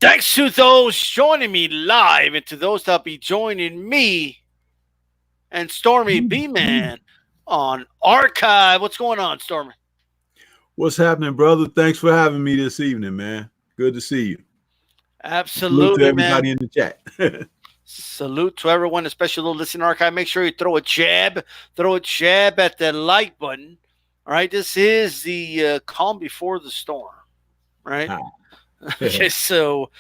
Thanks to those joining me live and to those that'll be joining me and Stormy B-Man on Archive. What's going on, Stormy? What's happening, brother? Thanks for having me this evening, man. Good to see you. Salute to Absolutely, man. everybody in the chat. Salute to everyone, especially those listening Archive. Make sure you throw a jab at the like button. All right, this is the calm before the storm, right? Okay, so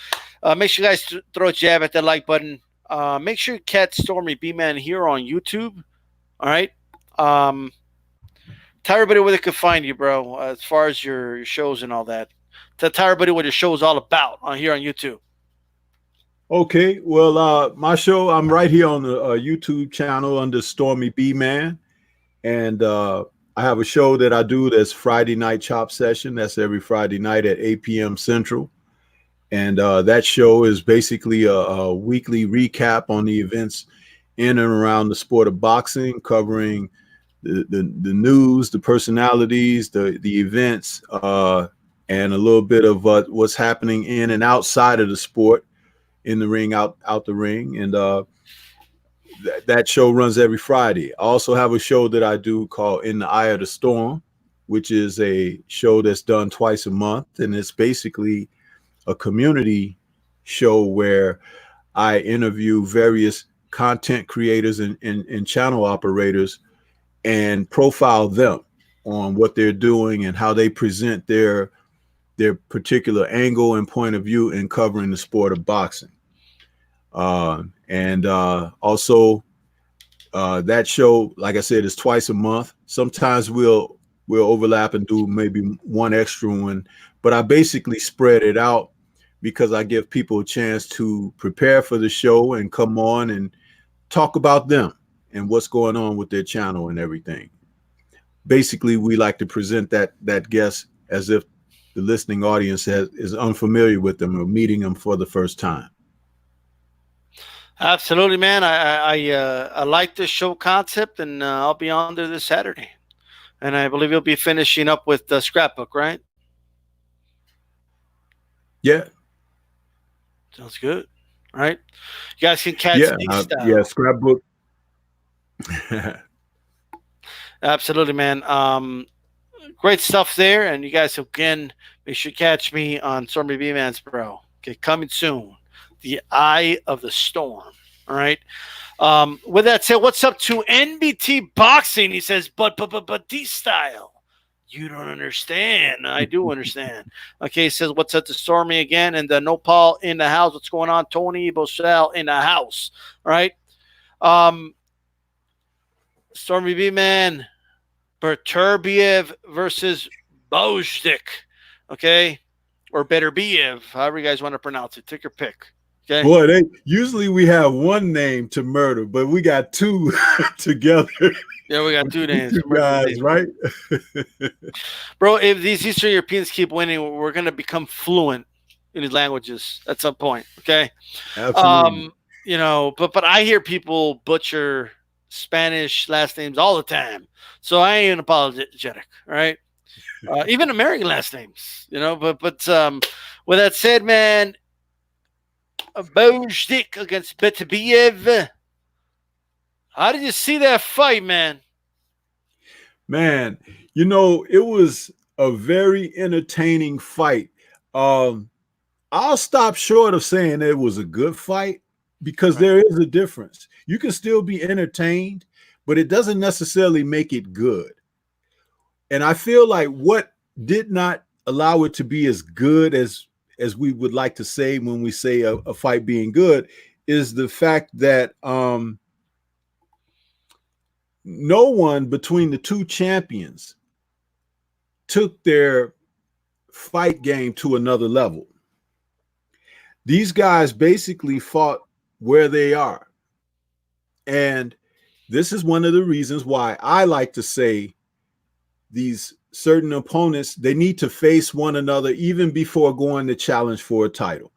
make sure you guys throw a jab at that like button. Make sure you catch Stormy B-Man here on YouTube. All right. Tell everybody where they can find you, bro, as far as your shows and all that. Tell everybody what your show is all about here on YouTube. Okay, well, my show, I'm right here on the YouTube channel under Stormy B-Man. And I have a show that I do that's Friday Night Chop Session. That's every Friday night at 8 p.m. Central. And that show is basically a weekly recap on the events in and around the sport of boxing, covering the news, the personalities, the events, and a little bit of what's happening in and outside of the sport, in the ring, out the ring. And that show runs every Friday. I also have a show that I do called In the Eye of the Storm, which is a show that's done twice a month. And it's basically a community show where I interview various content creators and channel operators and profile them on what they're doing and how they present their particular angle and point of view in covering the sport of boxing. Also that show, like I said, is twice a month. Sometimes we'll overlap and do maybe one extra one, but I basically spread it out because I give people a chance to prepare for the show and come on and talk about them and what's going on with their channel and everything. Basically, we like to present that guest as if the listening audience is unfamiliar with them or meeting them for the first time. Absolutely, man. I like this show concept, and I'll be on there this Saturday. And I believe you'll be finishing up with the scrapbook, right? Yeah. Sounds good. All right. You guys can catch yeah, scrapbook. Absolutely, man. Great stuff there. And you guys, again, make sure you catch me on Stormy B-Man's Bro. Okay, coming soon. The Eye of the Storm. All right. With that said, what's up to NBT Boxing? He says, but D-Style. You don't understand. I do understand. Okay, he says, what's up to Stormy again? And the Nopal in the house. What's going on? Tony Boschel in the house. All right. Stormy B-Man, Beterbiev versus Gvozdyk. Okay. Or Beterbiev, however you guys want to pronounce it. Take your pick. Okay. Boy, usually we have one name to murder, but we got two together. Yeah, we got two names. Two guys, right? Bro, if these Eastern Europeans keep winning, we're going to become fluent in these languages at some point, okay? Absolutely. You know, but I hear people butcher Spanish last names all the time, so I ain't apologetic, all right? Even American last names, you know, but with that said, man, Gvozdyk against Beterbiev. How did you see that fight, man? Man, you know, it was a very entertaining fight. I'll stop short of saying it was a good fight because there is a difference. You can still be entertained, but it doesn't necessarily make it good. And I feel like what did not allow it to be as good as we would like to say when we say a fight being good is the fact that no one between the two champions took their fight game to another level. These guys basically fought where they are. And this is one of the reasons why I like to say these certain opponents, they need to face one another even before going to challenge for a title.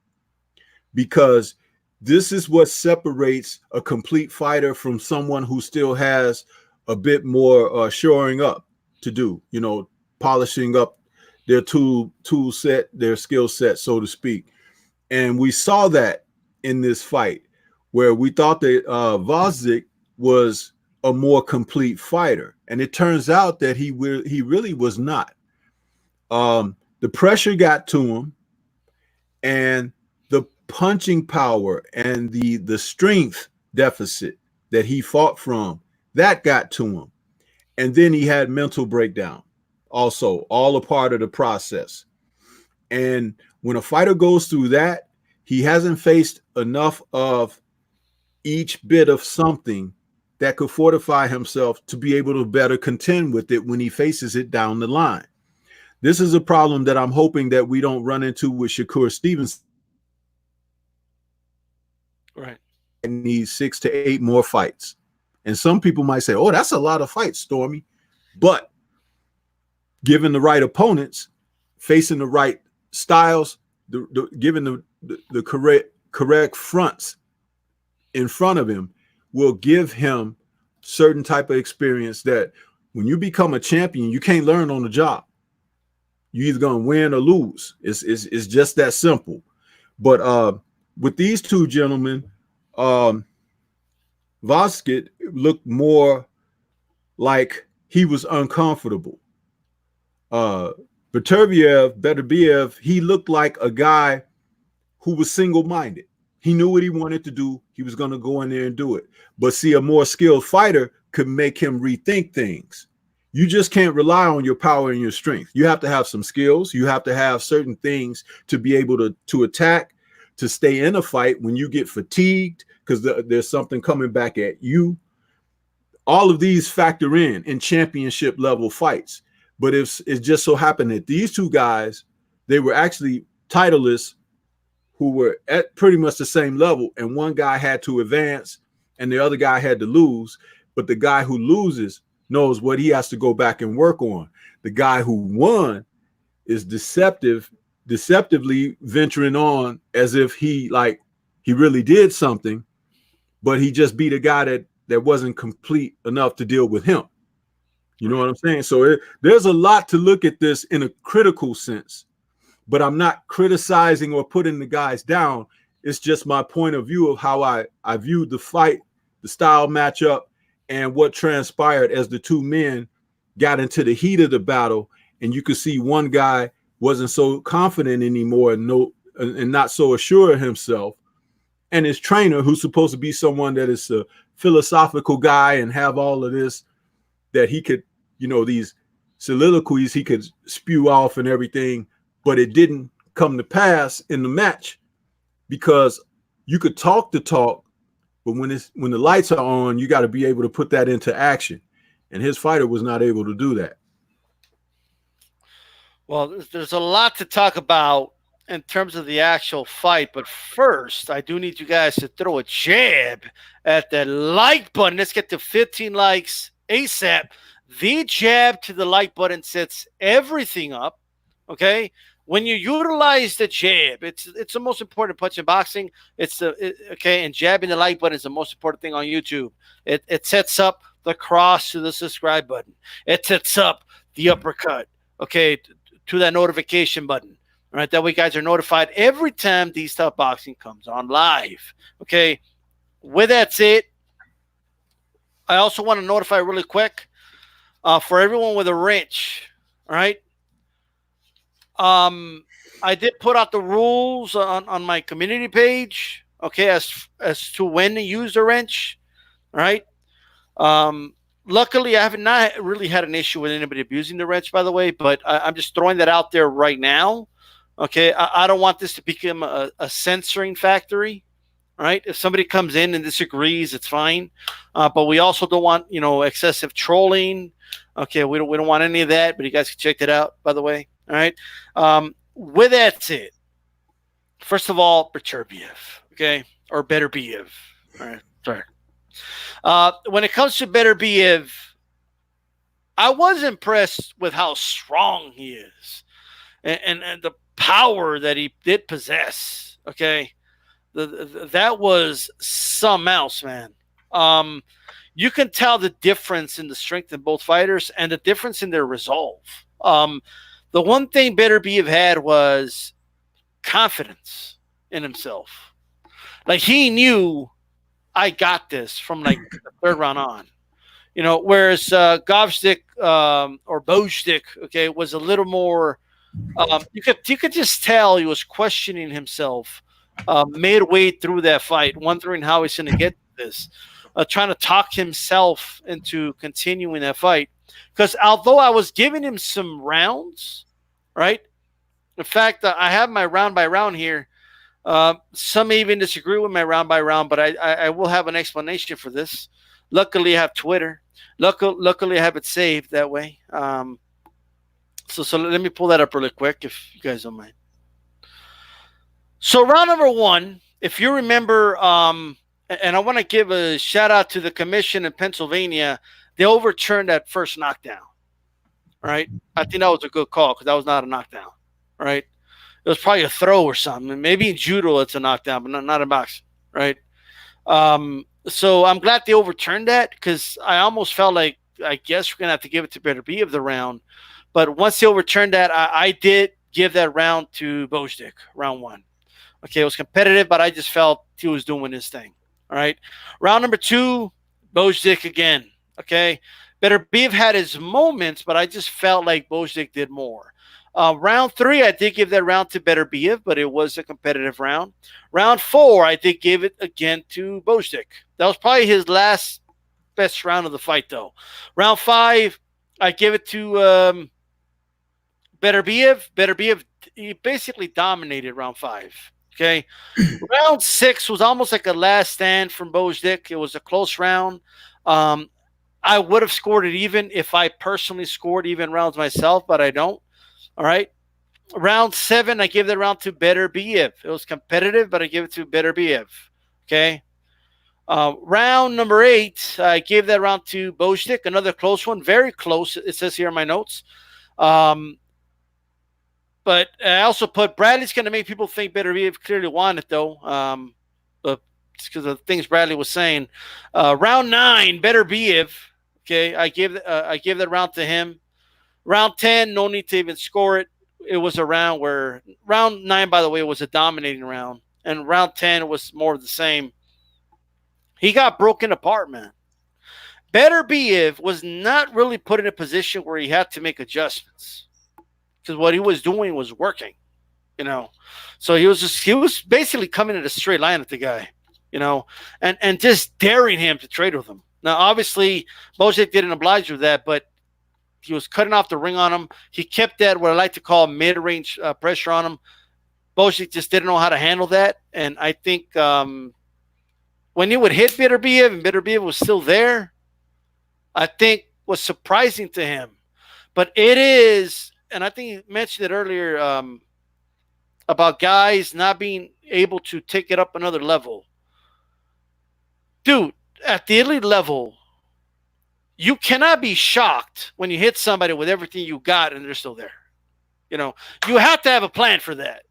Because this is what separates a complete fighter from someone who still has a bit more shoring up to do, you know, polishing up their tool set, their skill set, so to speak. And we saw that in this fight where we thought that Gvozdyk was a more complete fighter. And it turns out that he really was not. The pressure got to him, and the punching power and the strength deficit that he fought from, that got to him. And then he had mental breakdown also, all a part of the process. And when a fighter goes through that, he hasn't faced enough of each bit of something that could fortify himself to be able to better contend with it when he faces it down the line. This is a problem that I'm hoping that we don't run into with Shakur Stevenson. Right. And needs 6 to 8 more fights. And some people might say, oh, that's a lot of fights, Stormy. But given the right opponents, facing the right styles, given the correct fronts in front of him, will give him certain type of experience that when you become a champion, you can't learn on the job. You're either going to win or lose. It's just that simple. But with these two gentlemen, Gvozdyk looked more like he was uncomfortable. Beterbiev, he looked like a guy who was single-minded. He knew what he wanted to do. He was going to go in there and do it. But see, a more skilled fighter could make him rethink things. You just can't rely on your power and your strength. You have to have some skills. You have to have certain things to be able to attack, to stay in a fight when you get fatigued because there's something coming back at you. All of these factor in championship level fights. But it's just so happened that these two guys, they were actually titleists who were at pretty much the same level, and one guy had to advance and the other guy had to lose. But the guy who loses knows what he has to go back and work on. The guy who won is deceptively venturing on as if he really did something, but he just beat a guy that wasn't complete enough to deal with him. You know what I'm saying? So there's a lot to look at this in a critical sense, but I'm not criticizing or putting the guys down. It's just my point of view of how I viewed the fight, the style matchup, and what transpired as the two men got into the heat of the battle. And you could see one guy wasn't so confident anymore and not so assured of himself. And his trainer, who's supposed to be someone that is a philosophical guy and have all of this, that he could, these soliloquies he could spew off and everything, but it didn't come to pass in the match because you could talk the talk, but when the lights are on, you got to be able to put that into action. And his fighter was not able to do that. Well, there's a lot to talk about in terms of the actual fight, but first, I do need you guys to throw a jab at that like button. Let's get to 15 likes ASAP. The jab to the like button sets everything up, okay? When you utilize the jab, it's the most important punch in boxing. Okay, and jabbing the like button is the most important thing on YouTube. It sets up the cross to the subscribe button. It sets up the uppercut, okay, to that notification button. All right, that way guys are notified every time DStyleBoxing comes on live. Okay, with that said, I also want to notify really quick for everyone with a wrench. All right. I did put out the rules on my community page, okay, as to when to use the wrench, all right? Luckily, I have not really had an issue with anybody abusing the wrench, by the way, but I'm just throwing that out there right now, okay? I don't want this to become a censoring factory, all right? If somebody comes in and disagrees, it's fine, but we also don't want, excessive trolling. Okay, we don't want any of that, but you guys can check that out, by the way. All right. With that said, first of all, Beterbiev, okay, or Beterbiev. All right, sorry. When it comes to Beterbiev, I was impressed with how strong he is and the power that he did possess. Okay, that was something else, man. You can tell the difference in the strength in both fighters and the difference in their resolve. The one thing Beterbiev had was confidence in himself. Like he knew I got this from like the third round on. Whereas Gvozdyk or Bojdik, okay, was a little more. You could just tell he was questioning himself midway through that fight, wondering how he's going to get this, trying to talk himself into continuing that fight. Because although I was giving him some rounds, right? In fact, I have my round by round here. Some even disagree with my round by round, but I will have an explanation for this. Luckily, I have Twitter. Luckily, I have it saved that way. So let me pull that up really quick if you guys don't mind. So round number one, if you remember, and I want to give a shout out to the commission in Pennsylvania, they overturned that first knockdown. Right? I think that was a good call because that was not a knockdown. Right? It was probably a throw or something. Maybe in judo it's a knockdown, but not in boxing. Right? So I'm glad they overturned that because I almost felt like I guess we're gonna have to give it to Beterbiev the round. But once they overturned that, I did give that round to Gvozdyk, round one. Okay, it was competitive, but I just felt he was doing his thing. All right. Round number two, Gvozdyk again. Okay. Beterbiev had his moments, but I just felt like Gvozdyk did more. Round three, I did give that round to Beterbiev, but it was a competitive round. Round four, I did give it again to Gvozdyk. That was probably his last best round of the fight, though. Round five, I give it to Beterbiev. Beterbiev, he basically dominated round five. Okay. Round six was almost like a last stand from Gvozdyk. It was a close round. I would have scored it even if I personally scored even rounds myself, but I don't. All right. Round seven, I gave that round to Beterbiev. It was competitive, but I gave it to Beterbiev. Okay. Round number eight, I gave that round to Gvozdyk. Another close one. Very close. It says here in my notes. But I also put Bradley's going to make people think Beterbiev clearly won it, though. But because of the things Bradley was saying. Round nine, Beterbiev. Okay, I gave that round to him. Round 10, no need to even score it. It was a round where round 9, by the way, was a dominating round, and round 10 was more of the same. He got broken apart, man. Beterbiev was not really put in a position where he had to make adjustments because what he was doing was working, So he was basically coming in a straight line at the guy, and just daring him to trade with him. Now, obviously, Gvozdyk didn't oblige with that, but he was cutting off the ring on him. He kept that, what I like to call mid-range pressure on him. Gvozdyk just didn't know how to handle that. And I think when he would hit Beterbiev and Beterbiev was still there, I think was surprising to him. But it is, and I think you mentioned it earlier about guys not being able to take it up another level. Dude, at the elite level, you cannot be shocked when you hit somebody with everything you got and they're still there. You have to have a plan for that.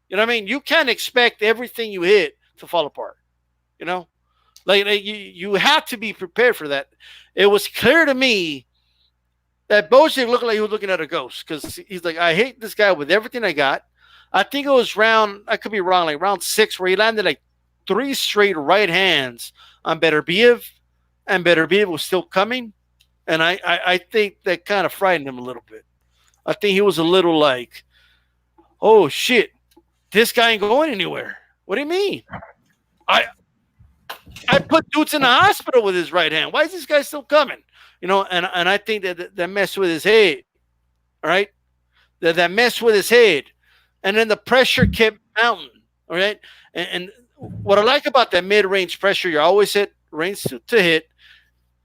You know what I mean? You can't expect everything you hit to fall apart. Like you have to be prepared for that. It was clear to me that Gvozdyk looked like he was looking at a ghost because he's like, I hate this guy with everything I got. I think it was I could be wrong, like round 6 where he landed like 3 straight right hands on Beterbiev. And Beterbiev was still coming, and I think that kind of frightened him a little bit. I think he was a little like, oh, shit, this guy ain't going anywhere. What do you mean? I put dudes in the hospital with his right hand. Why is this guy still coming? And I think that messed with his head, all right? That messed with his head. And then the pressure kept mounting, all right? And what I like about that mid-range pressure, you're always hit, range to hit.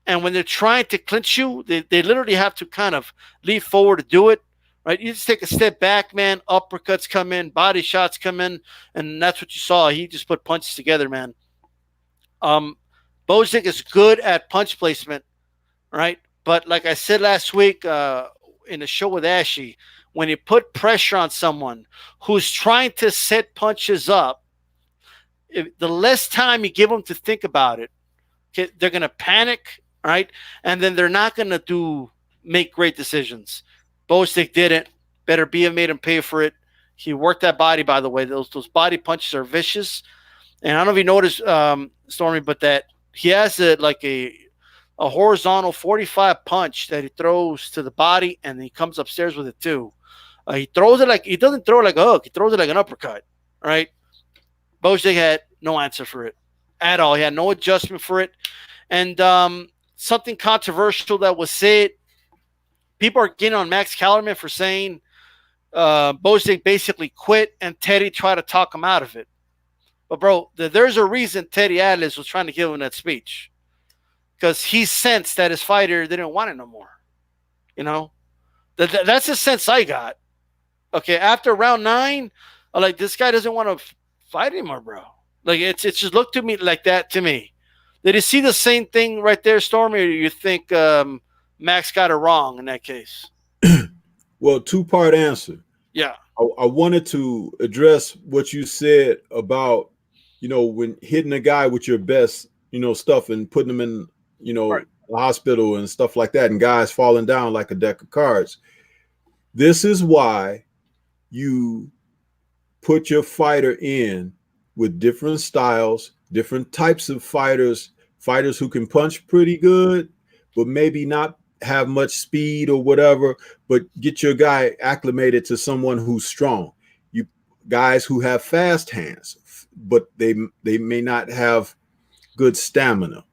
And when they're trying to clinch you, they literally have to kind of leap forward to do it, right? You just take a step back, man. Uppercuts come in, body shots come in, and that's what you saw. He just put punches together, man. Gvozdyk is good at punch placement, right? But like I said last week in the show with Ashy, when you put pressure on someone who's trying to set punches up, the less time you give them to think about it, they're going to panic, right? And then they're not going to make great decisions. Gvozdyk didn't. Beterbiev made him pay for it. He worked that body, by the way. Those body punches are vicious. And I don't know if you noticed, Stormy, but that he has a horizontal 45 punch that he throws to the body, and he comes upstairs with it too. He throws it like he doesn't throw it like a hook. He throws it like an uppercut. Right? Gvozdyk had no answer for it at all. He had no adjustment for it. And something controversial that was said, people are getting on Max Kellerman for saying Gvozdyk basically quit and Teddy tried to talk him out of it. But, bro, there's a reason Teddy Atlas was trying to give him that speech. Because he sensed that his fighter didn't want it no more. You know? That's the sense I got. Okay, after round 9, I'm like, this guy doesn't want to fight anymore, bro. Like, it's just looked to me like that to me. Did you see the same thing right there, Stormy, or do you think Max got it wrong in that case? Well, two-part answer. Yeah. I wanted to address what you said about, when hitting a guy with your best, stuff and putting them in, Right. the hospital and stuff like that, and guys falling down like a deck of cards. This is why you put your fighter in with different styles, different types of fighters who can punch pretty good, but maybe not have much speed or whatever, but get your guy acclimated to someone who's strong. You guys who have fast hands, but they may not have good stamina.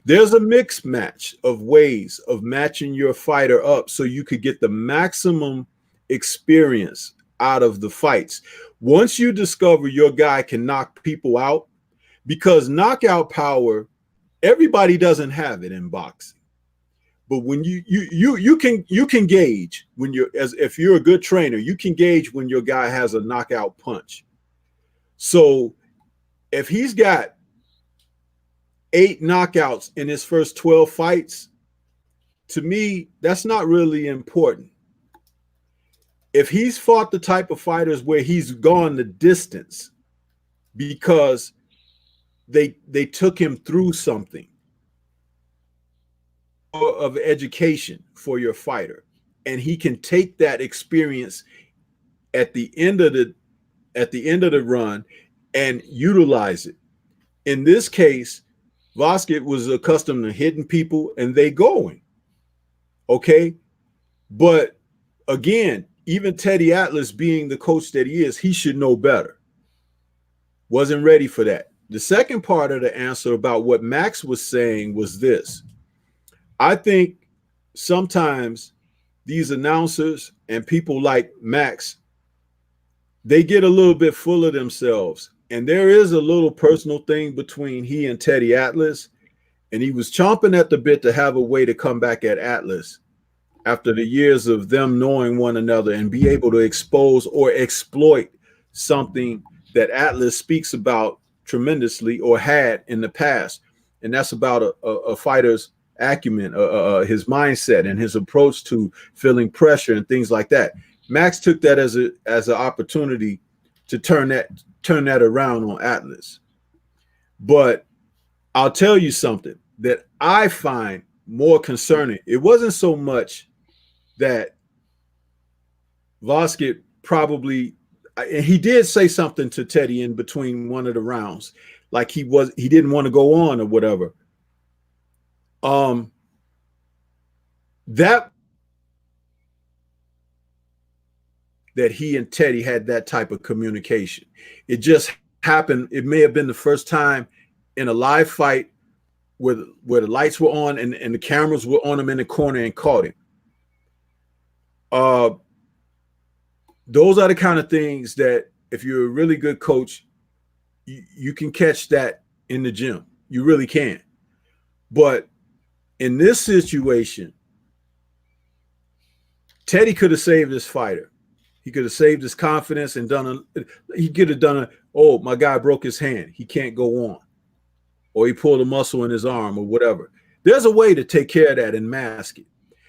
There's a mixed match of ways of matching your fighter up so you could get the maximum experience out of the fights. Once you discover your guy can knock people out, because knockout power, everybody doesn't have it in boxing. But when you can gauge when if you're a good trainer, you can gauge when your guy has a knockout punch. So if he's got 8 knockouts in his first 12 fights, to me, that's not really important. If he's fought the type of fighters where he's gone the distance because they took him through something of education for your fighter, and he can take that experience at the end of the run and utilize it. In this case, Gvozdyk was accustomed to hitting people and they going. Okay? But again, even Teddy Atlas being the coach that he is, he should know better. Wasn't ready for that. The second part of the answer about what Max was saying was this. I think sometimes these announcers and people like Max, they get a little bit full of themselves. And there is a little personal thing between he and Teddy Atlas. And he was chomping at the bit to have a way to come back at Atlas after the years of them knowing one another and be able to expose or exploit something that Atlas speaks about tremendously or had in the past. And that's about a fighter's acumen, his mindset and his approach to feeling pressure and things like that. Max took that as an opportunity to turn that around on Atlas. But I'll tell you something that I find more concerning. It wasn't so much that Gvozdyk probably, and he did say something to Teddy in between one of the rounds, like he didn't want to go on or whatever. That he and Teddy had that type of communication. It just happened. It may have been the first time in a live fight where the lights were on and the cameras were on him in the corner and caught him. Those are the kind of things that if you're a really good coach, you can catch that in the gym. You really can. But in this situation, Teddy could have saved his fighter. He could have saved his confidence and he could have done oh, my guy broke his hand. He can't go on. Or he pulled a muscle in his arm or whatever. There's a way to take care of that and mask it.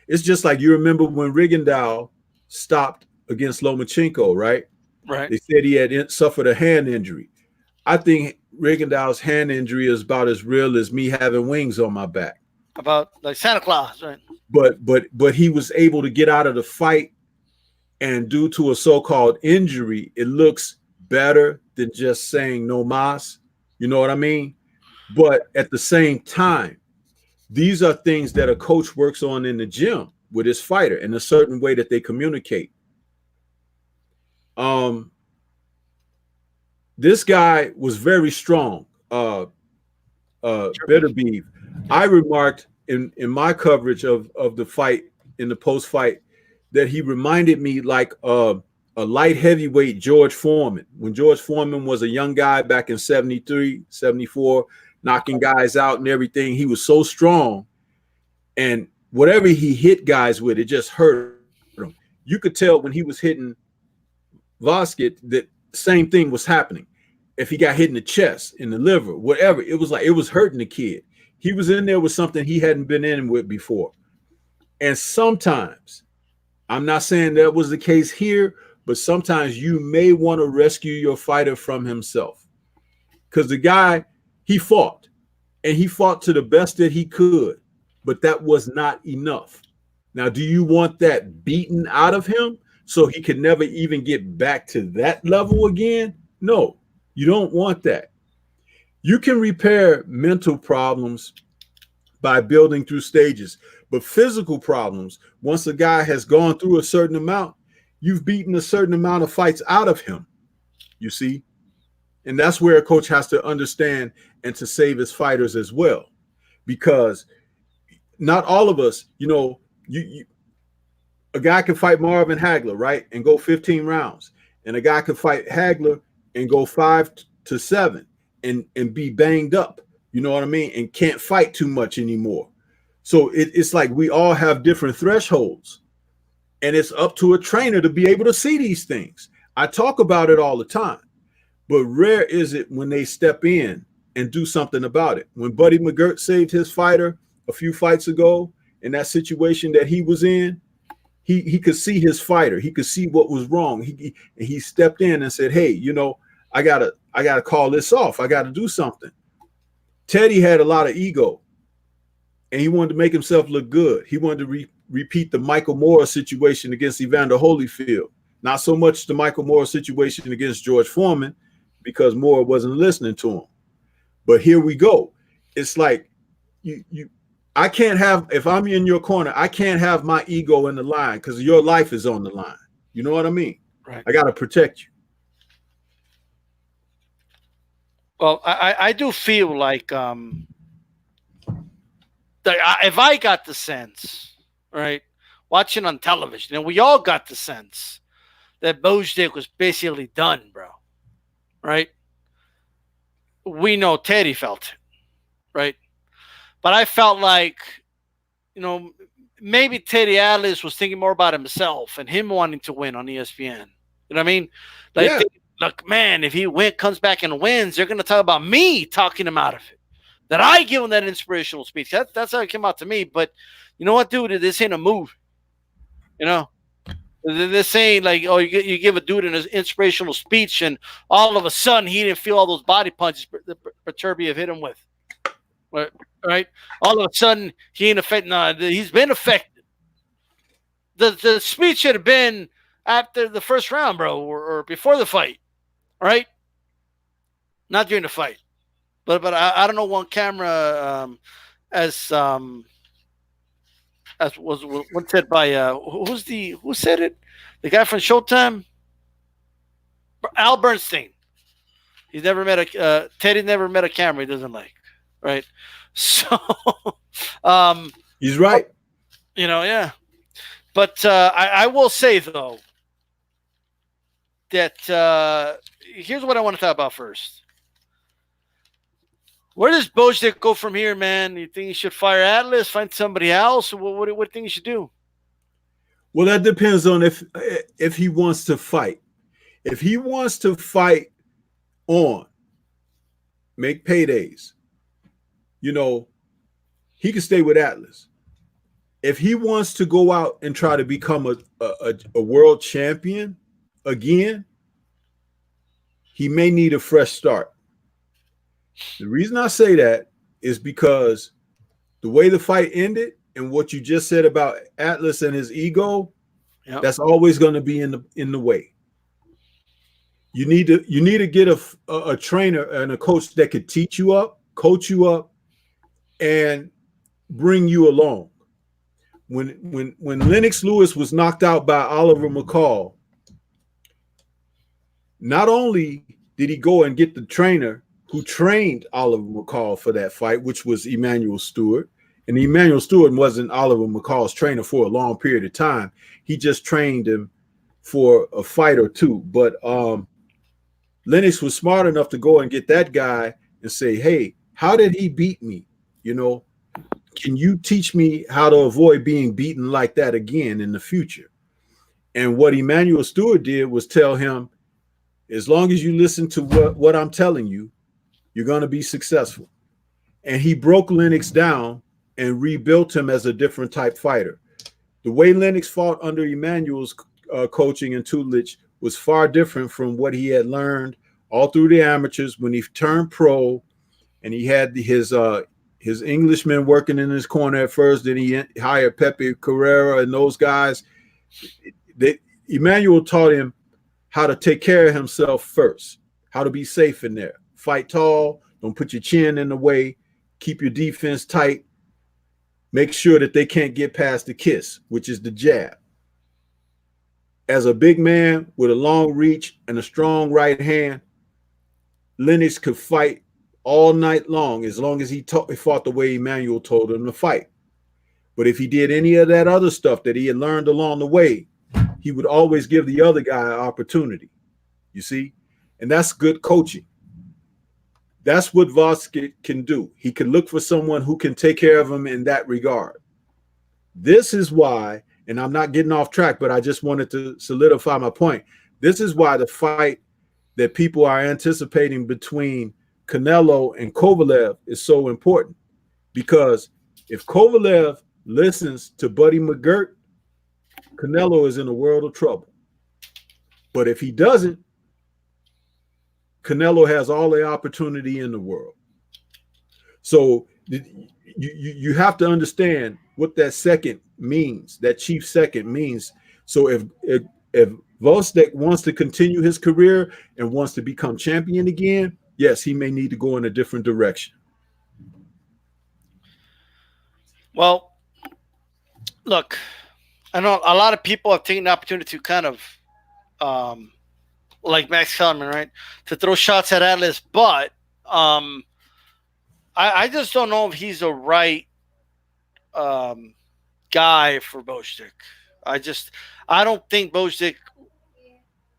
It's just like you remember when Rigondeaux stopped against Lomachenko, right? Right. They said he had suffered a hand injury. I think Rigondeaux's hand injury is about as real as me having wings on my back. About like Santa Claus, right? But he was able to get out of the fight And due to a so-called injury, it looks better than just saying no mas. You know what I mean? But at the same time, these are things that a coach works on in the gym with his fighter in a certain way that they communicate. Um, this guy was very strong. Beterbiev. I remarked in my coverage of the fight in the post fight that he reminded me like a light heavyweight George Foreman. When George Foreman was a young guy back in 73, 74, knocking guys out and everything, he was so strong. And whatever he hit guys with, it just hurt him. You could tell when he was hitting Gvozdyk that the same thing was happening. If he got hit in the chest, in the liver, whatever, it was like it was hurting the kid. He was in there with something he hadn't been in with before. And sometimes, I'm not saying that was the case here, but sometimes you may want to rescue your fighter from himself. Because the guy, he fought, and he fought to the best that he could, but that was not enough. Now, do you want that beaten out of him so he could never even get back to that level again? No, you don't want that. You can repair mental problems by building through stages, but physical problems, once a guy has gone through a certain amount, you've beaten a certain amount of fights out of him, you see? And that's where a coach has to understand and to save his fighters as well. Because not all of us, a guy can fight Marvin Hagler, right, and go 15 rounds. And a guy can fight Hagler and go 5 to 7 and be banged up, you know what I mean, and can't fight too much anymore. So it's like we all have different thresholds. And it's up to a trainer to be able to see these things. I talk about it all the time. But rare is it when they step in and do something about it. When Buddy McGirt saved his fighter a few fights ago in that situation that he was in, he could see his fighter. He could see what was wrong. He stepped in and said, hey, I gotta call this off. I gotta do something. Teddy had a lot of ego, and he wanted to make himself look good. He wanted to repeat the Michael Moore situation against Evander Holyfield. Not so much the Michael Moore situation against George Foreman, because Moore wasn't listening to him. But here we go. It's like I can't have, if I'm in your corner, I can't have my ego in the line because your life is on the line. You know what I mean? Right. I got to protect you. Well, I do feel like if I got the sense, right, watching on television, and we all got the sense that Gvozdyk was basically done, bro, right? We know Teddy felt it, right? But I felt like, maybe Teddy Atlas was thinking more about himself and him wanting to win on ESPN. You know what I mean? Like, Yeah. Look, man, if he comes back and wins, they're going to talk about me talking him out of it. That I give him that inspirational speech. That's how it came out to me. But you know what, dude? This ain't a movie. This ain't like, oh, you give a dude an inspirational speech, and all of a sudden he didn't feel all those body punches that Beterbiev hit him with. Right? All of a sudden he ain't affected. No, he's been affected. The speech should have been after the first round, bro, or before the fight. All right? Not during the fight. But I don't know one camera as was said by who said it? The guy from Showtime? Al Bernstein. He's never met Teddy never met a camera he doesn't like. Right? So he's right. Yeah. But I will say though that here's what I want to talk about first. Where does Gvozdyk go from here, man? You think he should fire Atlas, find somebody else? What do you think he should do? Well, that depends on if he wants to fight. If he wants to fight on, make paydays, he can stay with Atlas. If he wants to go out and try to become a world champion again, he may need a fresh start. The reason I say that is because the way the fight ended and what you just said about Atlas and his ego, Yep. That's always going to be in the way. You need to get a trainer and a coach that could teach you up, coach you up, and bring you along. When Lennox Lewis was knocked out by Oliver McCall, not only did he go and get the trainer who trained Oliver McCall for that fight, which was Emmanuel Stewart, and Emmanuel Stewart wasn't Oliver McCall's trainer for a long period of time. He just trained him for a fight or two. But Lennox was smart enough to go and get that guy and say, hey, how did he beat me? You know, can you teach me how to avoid being beaten like that again in the future? And what Emmanuel Stewart did was tell him, as long as you listen to what I'm telling you, you're going to be successful. And he broke Lennox down and rebuilt him as a different type fighter. The way Lennox fought under Emmanuel's coaching and tutelage was far different from what he had learned all through the amateurs when he turned pro, and he had his Englishmen working in his corner at first. Then he hired Pepe Carrera and those guys. Emmanuel taught him how to take care of himself first, how to be safe in there. Fight tall, don't put your chin in the way, keep your defense tight, make sure that they can't get past the kiss, which is the jab. As a big man with a long reach and a strong right hand, Lennox could fight all night long as he fought the way Emmanuel told him to fight. But if he did any of that other stuff that he had learned along the way, he would always give the other guy an opportunity, you see? And that's good coaching. That's what Gvozdyk can do. He can look for someone who can take care of him in that regard. This is why, and I'm not getting off track, but I just wanted to solidify my point. This is why the fight that people are anticipating between Canelo and Kovalev is so important. Because if Kovalev listens to Buddy McGirt, Canelo is in a world of trouble. But if he doesn't, Canelo has all the opportunity in the world. So you have to understand what that second means, that chief second means. So if Gvozdyk wants to continue his career and wants to become champion again, yes, he may need to go in a different direction. Well, look, I know a lot of people have taken the opportunity to kind of, like Max Kellerman, right, to throw shots at Atlas, but I just don't know if he's the right guy for Gvozdyk. I don't think Gvozdyk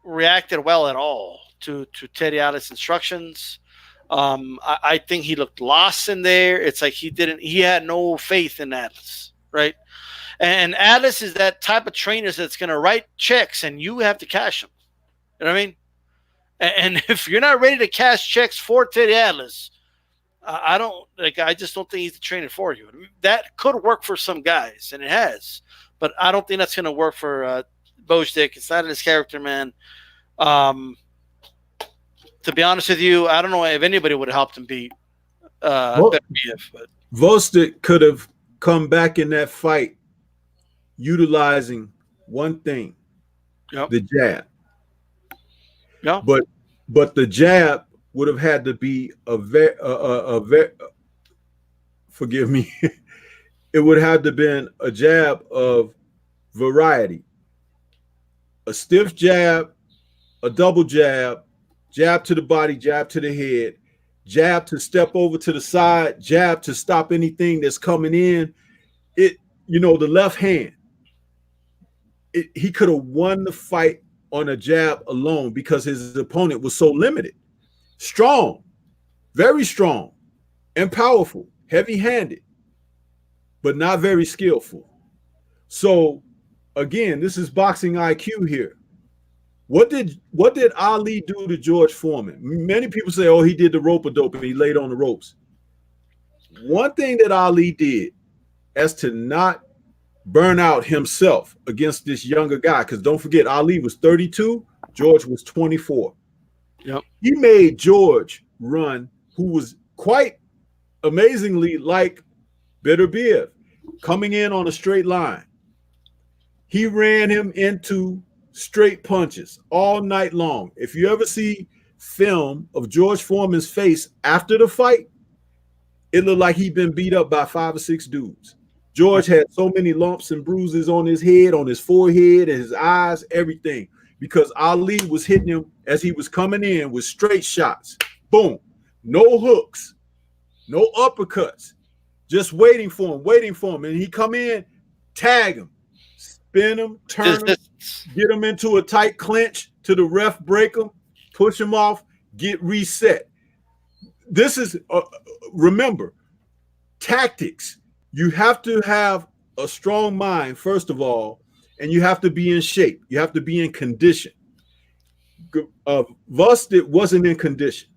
reacted well at all to Teddy Atlas' instructions. I think he looked lost in there. It's like he had no faith in Atlas, right? And Atlas is that type of trainer that's going to write checks and you have to cash them. You know what I mean? And if you're not ready to cash checks for Teddy Atlas, I just don't think he's the trainer for you. That could work for some guys, and it has, but I don't think that's going to work for Gvozdyk. It's not in his character, man. To be honest with you, I don't know if anybody would have helped him beat Beterbiev. But Gvozdyk could have come back in that fight utilizing one thing, the jab. Yeah. But the jab would have had to be a very forgive me. It would have to been a jab of variety. A stiff jab, a double jab, jab to the body, jab to the head, jab to step over to the side, jab to stop anything that's coming in. The left hand. He could have won the fight on a jab alone because his opponent was so limited. Strong, very strong, and powerful, heavy-handed, but not very skillful. So, again, this is boxing IQ here. What did Ali do to George Foreman? Many people say, oh, he did the rope-a-dope and he laid on the ropes. One thing that Ali did as to not burn out himself against this younger guy, because don't forget, Ali was 32, George was 24. Yep. He made George run, who was quite amazingly like Beterbiev, coming in on a straight line. He ran him into straight punches all night long. If you ever see film of George Foreman's face after the fight, it looked like he'd been beat up by 5 or 6 dudes. George had so many lumps and bruises on his head, on his forehead, and his eyes, everything, because Ali was hitting him as he was coming in with straight shots. Boom. No hooks, no uppercuts, just waiting for him. And he come in, tag him, spin him, turn him, get him into a tight clinch to the ref, break him, push him off, get reset. This is, remember, tactics. You have to have a strong mind, first of all, and you have to be in shape. You have to be in condition. Gvozdyk wasn't in condition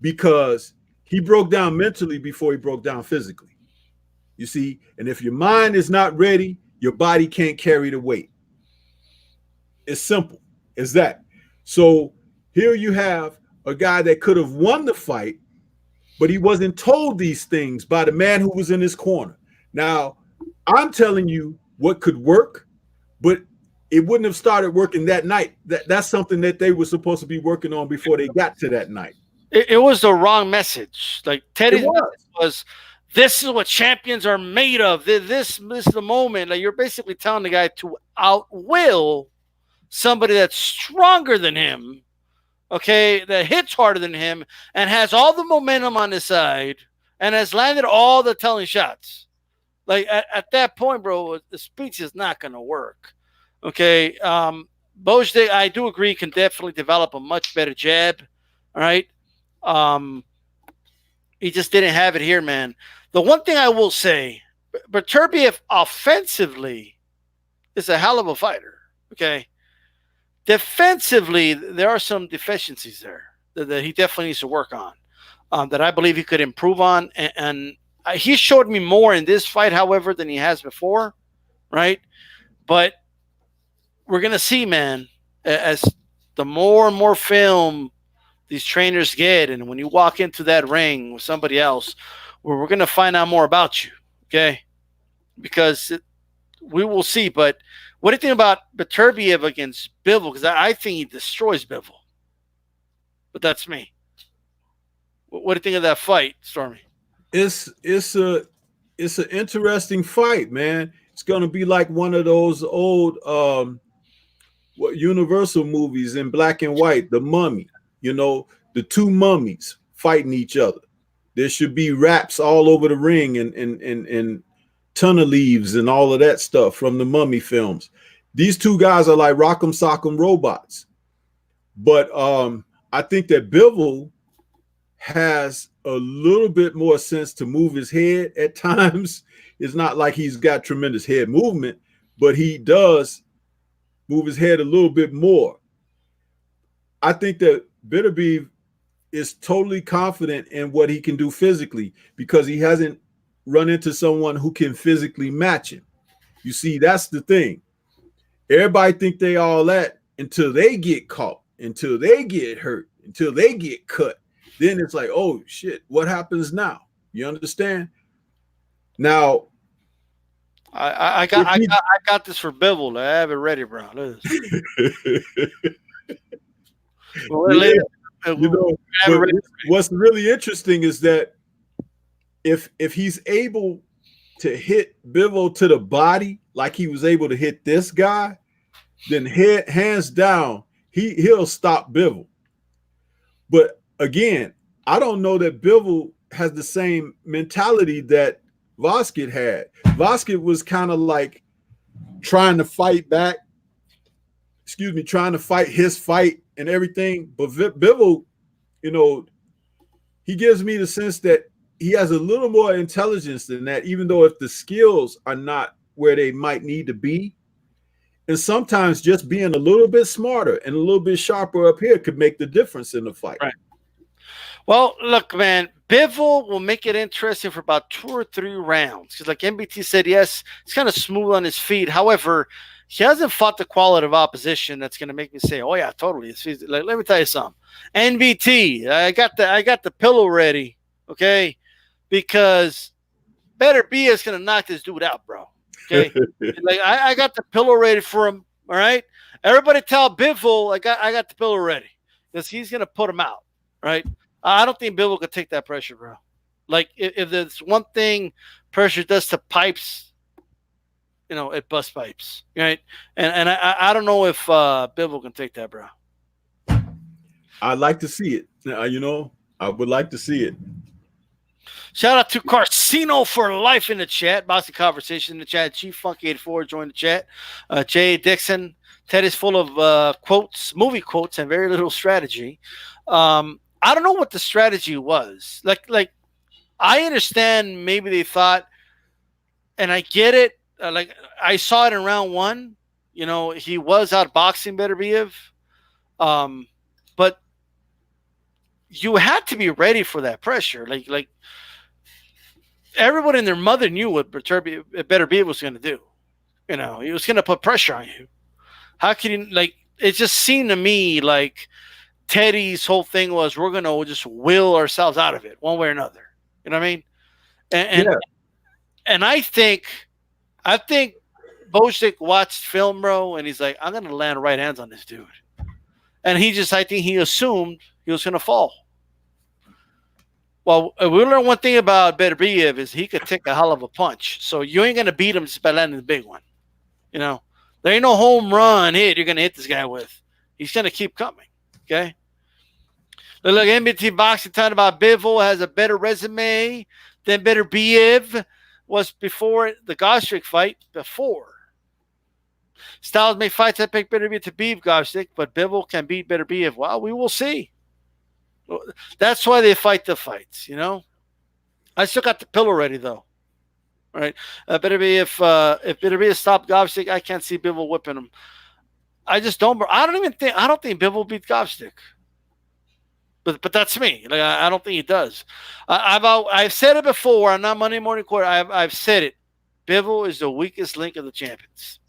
because he broke down mentally before he broke down physically. You see, and if your mind is not ready, your body can't carry the weight. It's simple as that. So here you have a guy that could have won the fight, but he wasn't told these things by the man who was in his corner. Now, I'm telling you what could work, but it wouldn't have started working that night. That's something that they were supposed to be working on before they got to that night. It was the wrong message. Like Teddy's message was, this is what champions are made of. This is the moment. Like, you're basically telling the guy to outwill somebody that's stronger than him, okay, that hits harder than him and has all the momentum on his side and has landed all the telling shots. Like, at that point, bro, the speech is not going to work. Okay. Gvozdyk, I do agree, can definitely develop a much better jab. All right. He just didn't have it here, man. The one thing I will say, Beterbiev offensively is a hell of a fighter. Okay. Defensively, there are some deficiencies there that he definitely needs to work on, that I believe he could improve on. And he showed me more in this fight, however, than he has before, right? But we're going to see, man, as the more and more film these trainers get, and when you walk into that ring with somebody else, where we're going to find out more about you, okay? Because we will see. But what do you think about Beterbiev against Bivol? Because I think he destroys Bivol. But that's me. What do you think of that fight, Stormy? It's an interesting fight, man. It's gonna be like one of those old Universal movies in black and white, The Mummy. You know, the two mummies fighting each other. There should be raps all over the ring and ton of leaves and all of that stuff from the Mummy films. These two guys are like rock'em sock'em robots. But I think that Bivol has a little bit more sense to move his head at times. It's not like he's got tremendous head movement, but he does move his head a little bit more. I think that Beterbiev is totally confident in what he can do physically because he hasn't run into someone who can physically match him. You see, that's the thing. Everybody think they all that until they get caught, until they get hurt, until they get cut. Then it's like, oh shit, what happens now? You understand? Now, I got this for Bivol. I have it ready, bro. You know, what's really interesting is that if he's able to hit Bivol to the body like he was able to hit this guy, then hands down, he'll stop Bivol. But again, I don't know that Bivol has the same mentality that Gvozdyk had. Gvozdyk was kind of like trying to fight back, trying to fight his fight and everything. But Bivol, you know, he gives me the sense that he has a little more intelligence than that, even though if the skills are not where they might need to be. And sometimes just being a little bit smarter and a little bit sharper up here could make the difference in the fight. Right. Well, look, man, Bivol will make it interesting for about 2 or 3 rounds. Because like MBT said, yes, he's kind of smooth on his feet. However, he hasn't fought the quality of opposition that's going to make me say, oh, yeah, totally. Like, let me tell you something. NBT, I got the pillow ready, okay? Because Beterbiev is going to knock this dude out, bro. Okay, like I got the pillow ready for him. All right, everybody tell Bivol I got the pillow ready because he's gonna put him out. Right, I don't think Bivol could take that pressure, bro. Like if there's one thing pressure does to pipes, it busts pipes, right? And I don't know if Bivol can take that, bro. I'd like to see it. I would like to see it. Shout out to Carcino for life in the chat. Boxing conversation in the chat. Chief Funky 84 joined the chat. Jay Dixon. Ted is full of quotes, movie quotes, and very little strategy. I don't know what the strategy was. Like I understand maybe they thought, and I get it. Like I saw it in round one. He was outboxing Beterbiev. But you had to be ready for that pressure. Like everyone and their mother knew what Beterbiev was going to do. He was going to put pressure on you. How can you, it just seemed to me like Teddy's whole thing was we're going to just will ourselves out of it one way or another. You know what I mean? And I think Gvozdyk watched film, bro, and he's like, I'm going to land right hands on this dude. And I think he assumed he was going to fall. Well, we learned one thing about Beterbiev is he could take a hell of a punch. So you ain't going to beat him just by landing the big one. There ain't no home run hit you're going to hit this guy with. He's going to keep coming. Okay? Look, NBT Boxing talking about Bivol has a better resume than Beterbiev was before the Gvozdyk fight before. Styles make fights that pick Beterbiev to beat Gvozdyk, but Bivol can beat Beterbiev. Well, we will see. That's why they fight the fights, I still got the pillow ready, though. All right. Beterbiev, if Beterbiev stopped Gvozdyk, I can't see Bivol whipping him. I just don't. I don't think Bivol beat Gvozdyk. But that's me. I don't think he does. I've said it before on that Monday Morning Quarter. I've said it. Bivol is the weakest link of the champions.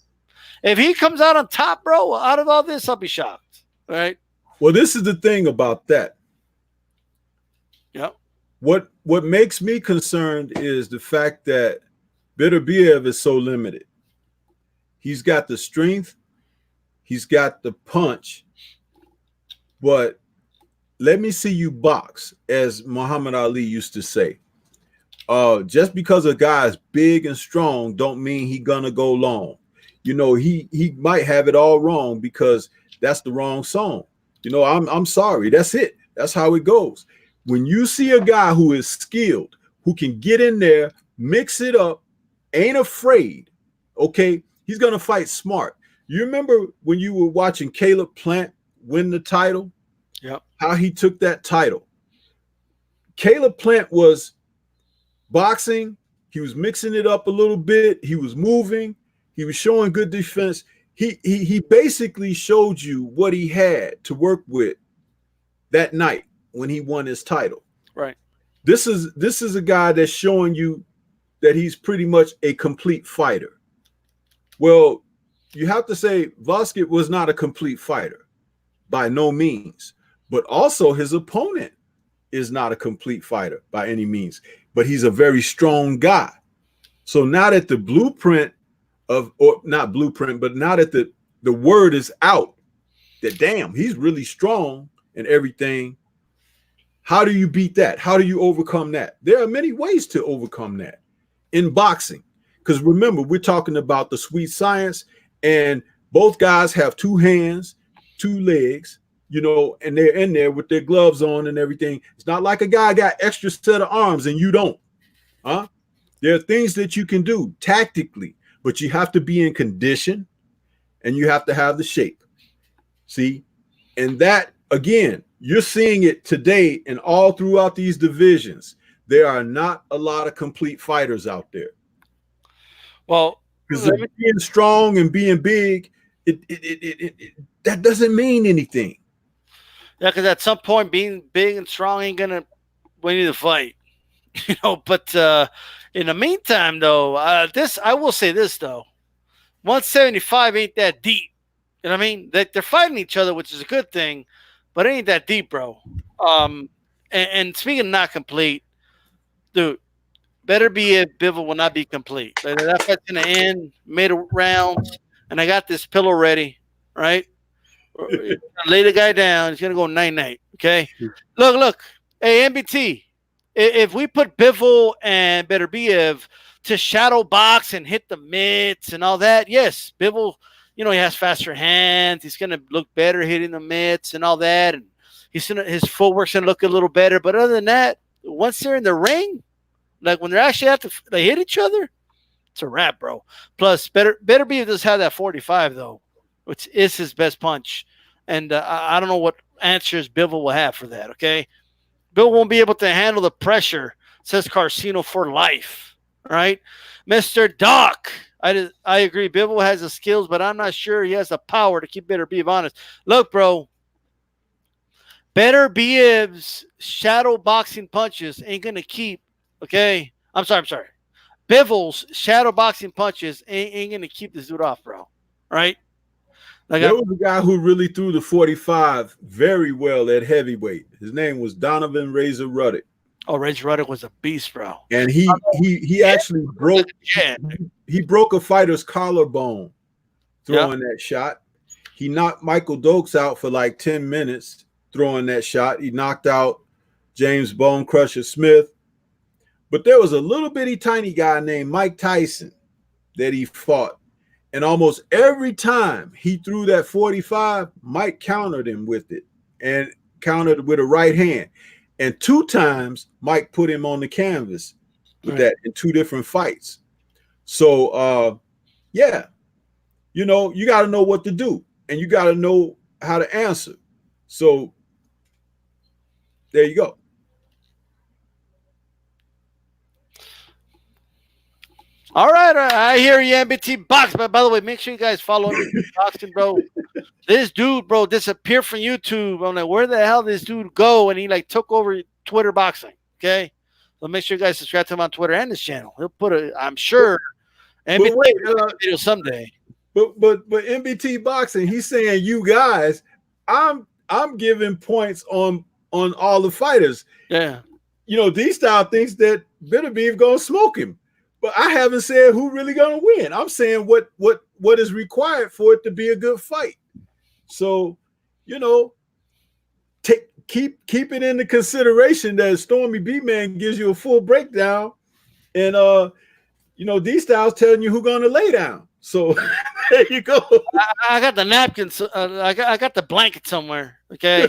If he comes out on top, bro, out of all this, I'll be shocked. All right. Well, this is the thing about that. Yeah. What makes me concerned is the fact that Beterbiev is so limited. He's got the strength, he's got the punch, but let me see you box, as Muhammad Ali used to say. Just because a guy is big and strong don't mean he gonna go long. He might have it all wrong because that's the wrong song. I'm sorry. That's it. That's how it goes. When you see a guy who is skilled, who can get in there, mix it up, ain't afraid, okay, he's going to fight smart. You remember when you were watching Caleb Plant win the title? Yep. How he took that title. Caleb Plant was boxing. He was mixing it up a little bit. He was moving. He was showing good defense. He basically showed you what he had to work with that night when he won his title. Right. This is a guy that's showing you that he's pretty much a complete fighter. Well, you have to say Gvozdyk was not a complete fighter by no means, but also his opponent is not a complete fighter by any means, but he's a very strong guy. So now that the blueprint or not blueprint, but now that the word is out that damn, he's really strong and everything. How do you beat that? How do you overcome that? There are many ways to overcome that in boxing. Because remember, we're talking about the sweet science, and both guys have two hands, two legs, and they're in there with their gloves on and everything. It's not like a guy got extra set of arms and you don't. There are things that you can do tactically, but you have to be in condition and you have to have the shape. See? And that, again, you're seeing it today and all throughout these divisions. There are not a lot of complete fighters out there. Well, because being strong and being big, that doesn't mean anything. Yeah, because at some point, being big and strong ain't gonna win you the fight, But in the meantime, though, I will say this though, 175 ain't that deep. You know what I mean? They're fighting each other, which is a good thing, but it ain't that deep, bro. And speaking of not complete, dude, Beterbiev Bivol will not be complete. That fight's gonna end mid rounds, and I got this pillow ready, right? Lay the guy down. He's gonna go night. Okay. Look. Hey, MBT. If we put Bivol and Beterbiev to shadow box and hit the mitts and all that, yes, Bivol, he has faster hands. He's gonna look better hitting the mitts and all that, and his footwork's gonna look a little better. But other than that, once they're in the ring, like when they're actually they hit each other, it's a wrap, bro. Plus, Beterbiev does have that 45 though, which is his best punch, and I don't know what answers Bivol will have for that. Okay. Bill won't be able to handle the pressure, says Carcino for life. Right? Mr. Doc, I agree. Bivol has the skills, but I'm not sure he has the power to keep Beterbiev honest. Look, bro, Beterbiev's shadow boxing punches ain't going to keep, okay? I'm sorry. Bivol's shadow boxing punches ain't going to keep this dude off, bro. Right? Like there was a guy who really threw the 45 very well at heavyweight. His name was Donovan Razor Ruddock. Oh, Razor Ruddock was a beast, bro. And he actually broke a fighter's collarbone throwing that shot. He knocked Michael Dokes out for like 10 minutes throwing that shot. He knocked out James Bone Crusher Smith. But there was a little bitty tiny guy named Mike Tyson that he fought. And almost every time he threw that 45, Mike countered him with it and countered with a right hand. And 2 times, Mike put him on the canvas with that in 2 different fights. So, yeah, you got to know what to do. And you got to know how to answer. So, there you go. All right, I hear you, MBT Box. But by the way, make sure you guys follow MBT Boxing, bro. This dude, bro, disappeared from YouTube. I'm like, where the hell did this dude go? And he took over Twitter Boxing. Okay, so make sure you guys subscribe to him on Twitter and his channel. He'll put I'm sure, MBT video someday. But MBT Boxing, he's saying you guys. I'm giving points on all the fighters. Yeah, DStyle thinks that Beterbiev gonna smoke him. But I haven't said who really gonna win. I'm saying what is required for it to be a good fight. So, keep it into consideration that Stormy B-Man gives you a full breakdown, and D-Style's telling you who's gonna lay down. So there you go. I got the napkins. I got the blanket somewhere. Okay,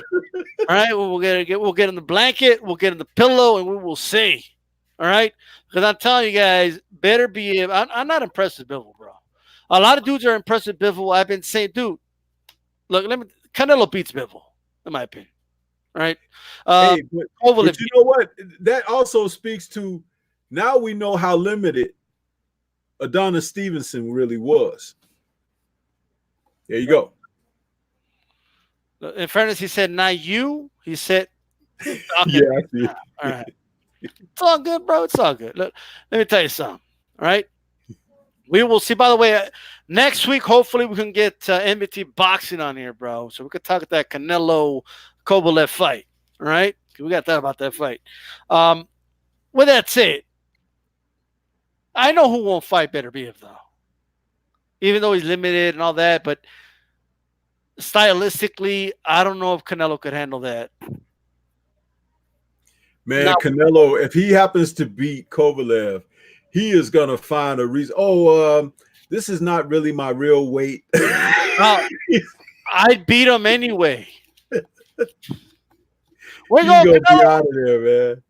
all right. Well, we'll get in the blanket. We'll get in the pillow, and we will see. All right, because I'm telling you guys, Beterbiev. I'm not impressed with Bivol, bro. A lot of dudes are impressed with Bivol. I've been saying, dude, look, Canelo beats Bivol, in my opinion. All right. But you know what? That also speaks to now we know how limited Adonis Stevenson really was. There you go. In fairness, he said, "Not you." He said, okay. "Yeah, I see." All right. It's all good, bro. It's all good. Look, let me tell you something. All right. We will see. By the way, next week, hopefully, we can get MBT Boxing on here, bro. So we could talk about that Canelo Kovalev fight. All right. We got that about that fight. With that said, I know who won't fight Beterbiev, though. Even though he's limited and all that. But stylistically, I don't know if Canelo could handle that. Man, Canelo, if he happens to beat Kovalev, he is going to find a reason. Oh, this is not really my real weight. I'd beat him anyway. Where you going, Canelo? Be out of there, man.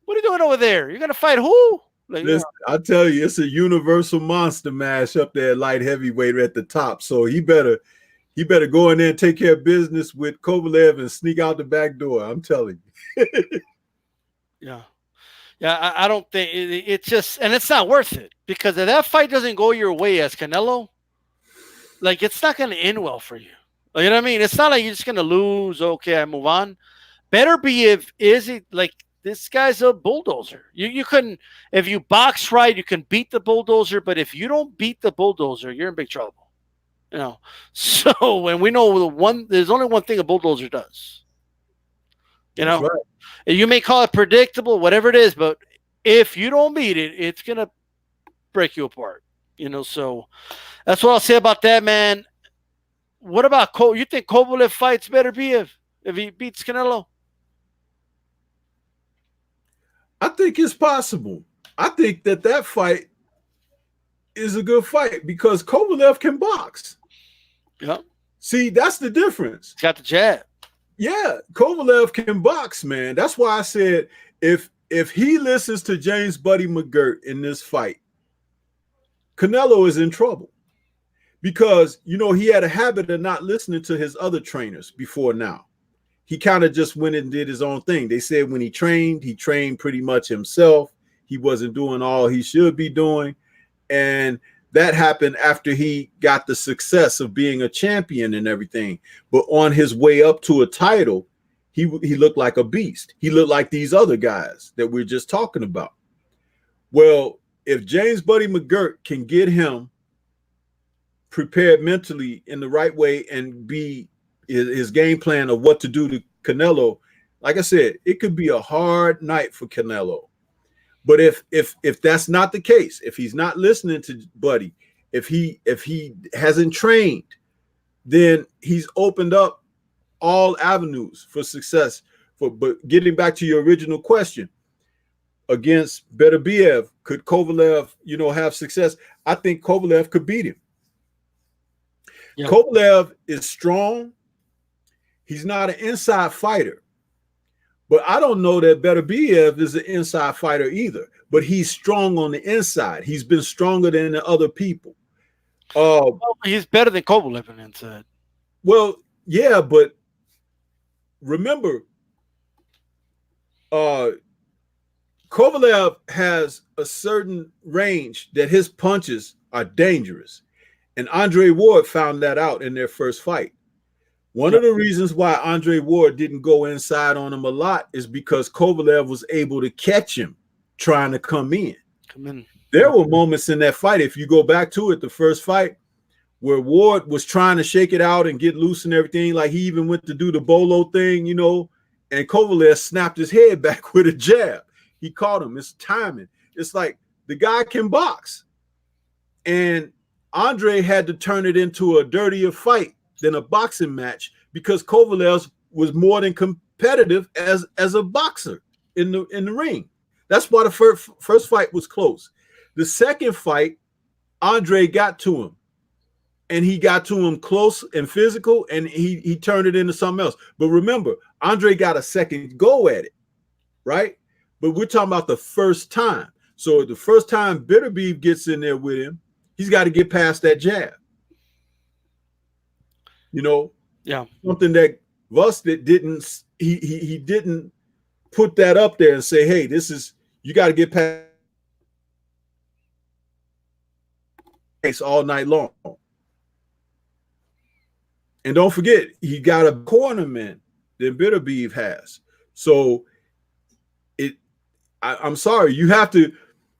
What are you doing over there? You're going to fight who? Listen, I tell you, it's a universal monster mash up there, light heavyweight at the top. So he better go in there and take care of business with Kovalev and sneak out the back door. I'm telling you. Yeah. I don't think it's just, and it's not worth it because if that fight doesn't go your way as Canelo, it's not going to end well for you. You know what I mean? It's not like you're just going to lose. Okay, I move on. Beterbiev this guy's a bulldozer. You couldn't, if you box right, you can beat the bulldozer, but if you don't beat the bulldozer, you're in big trouble. So, and we know there's only one thing a bulldozer does. Right. You may call it predictable, whatever it is, but if you don't beat it, it's gonna break you apart. So that's what I'll say about that, man. What about You think Kovalev fights Beterbiev if he beats Canelo? I think it's possible. I think that fight is a good fight because Kovalev can box. Yeah. See, that's the difference. He's got the jab. Yeah, Kovalev can box, man. That's why I said if he listens to James Buddy McGirt in this fight, Canelo is in trouble. Because, he had a habit of not listening to his other trainers before now. He kind of just went and did his own thing. They said when he trained pretty much himself. He wasn't doing all he should be doing. And that happened after he got the success of being a champion and everything. But on his way up to a title, he looked like a beast. He looked like these other guys that we're just talking about. Well, if James Buddy McGirt can get him prepared mentally in the right way and be his game plan of what to do to Canelo, like I said, it could be a hard night for Canelo. But if that's not the case, if he's not listening to Buddy, if he hasn't trained, then he's opened up all avenues for success. But getting back to your original question, against Beterbiev, could Kovalev, have success? I think Kovalev could beat him. Yeah. Kovalev is strong. He's not an inside fighter. But I don't know that Beterbiev is an inside fighter either. But he's strong on the inside. He's been stronger than the other people. He's better than Kovalev on the inside. Well, yeah, but remember, Kovalev has a certain range that his punches are dangerous. And Andre Ward found that out in their first fight. One of the reasons why Andre Ward didn't go inside on him a lot is because Kovalev was able to catch him trying to come in. There were moments in that fight, if you go back to it, the first fight, where Ward was trying to shake it out and get loose and everything. Like he even went to do the bolo thing, and Kovalev snapped his head back with a jab. He caught him. It's timing. It's like the guy can box. And Andre had to turn it into a dirtier fight than a boxing match because Kovalev was more than competitive as a boxer in the ring. That's why the first fight was close. The second fight, Andre got to him, and he got to him close and physical, and he turned it into something else. But remember, Andre got a second go at it, right? But we're talking about the first time. So the first time Beterbiev gets in there with him, he's got to get past that jab. Yeah. Something that Gvozdyk didn't. He didn't put that up there and say, "Hey, you got to get past all night long." And don't forget, he got a cornerman that Beterbiev has. So I'm sorry, you have to,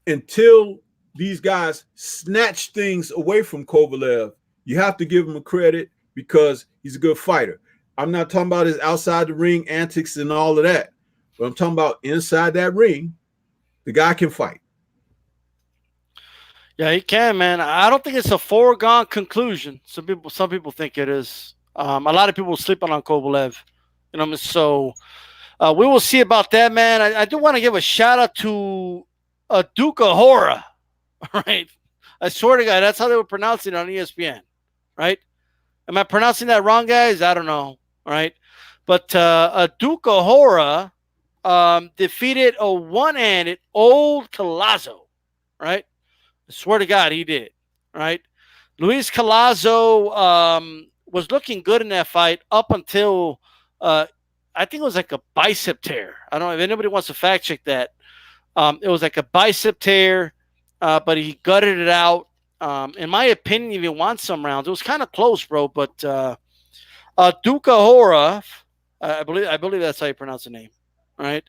until these guys snatch things away from Kovalev, you have to give him a credit because he's a good fighter. I'm not talking about his outside the ring antics and all of that, but I'm talking about inside that ring, the guy can fight. Yeah, he can, man. I don't think it's a foregone conclusion. Some people think it is. A lot of people sleeping on Kovalev. So we will see about that, man. I do want to give a shout out to Duke of Horror, right? I swear to God, that's how they were pronouncing it on ESPN, right? Am I pronouncing that wrong, guys? I don't know, right? But Duke of Horror defeated a one-handed old Collazo, right? I swear to God, he did, right? Luis Collazo was looking good in that fight up until I think it was like a bicep tear. I don't know if anybody wants to fact check that. It was like a bicep tear, but he gutted it out. In my opinion, if he won some rounds, it was kind of close, bro. But Duca Hora, I believe that's how you pronounce the name, right?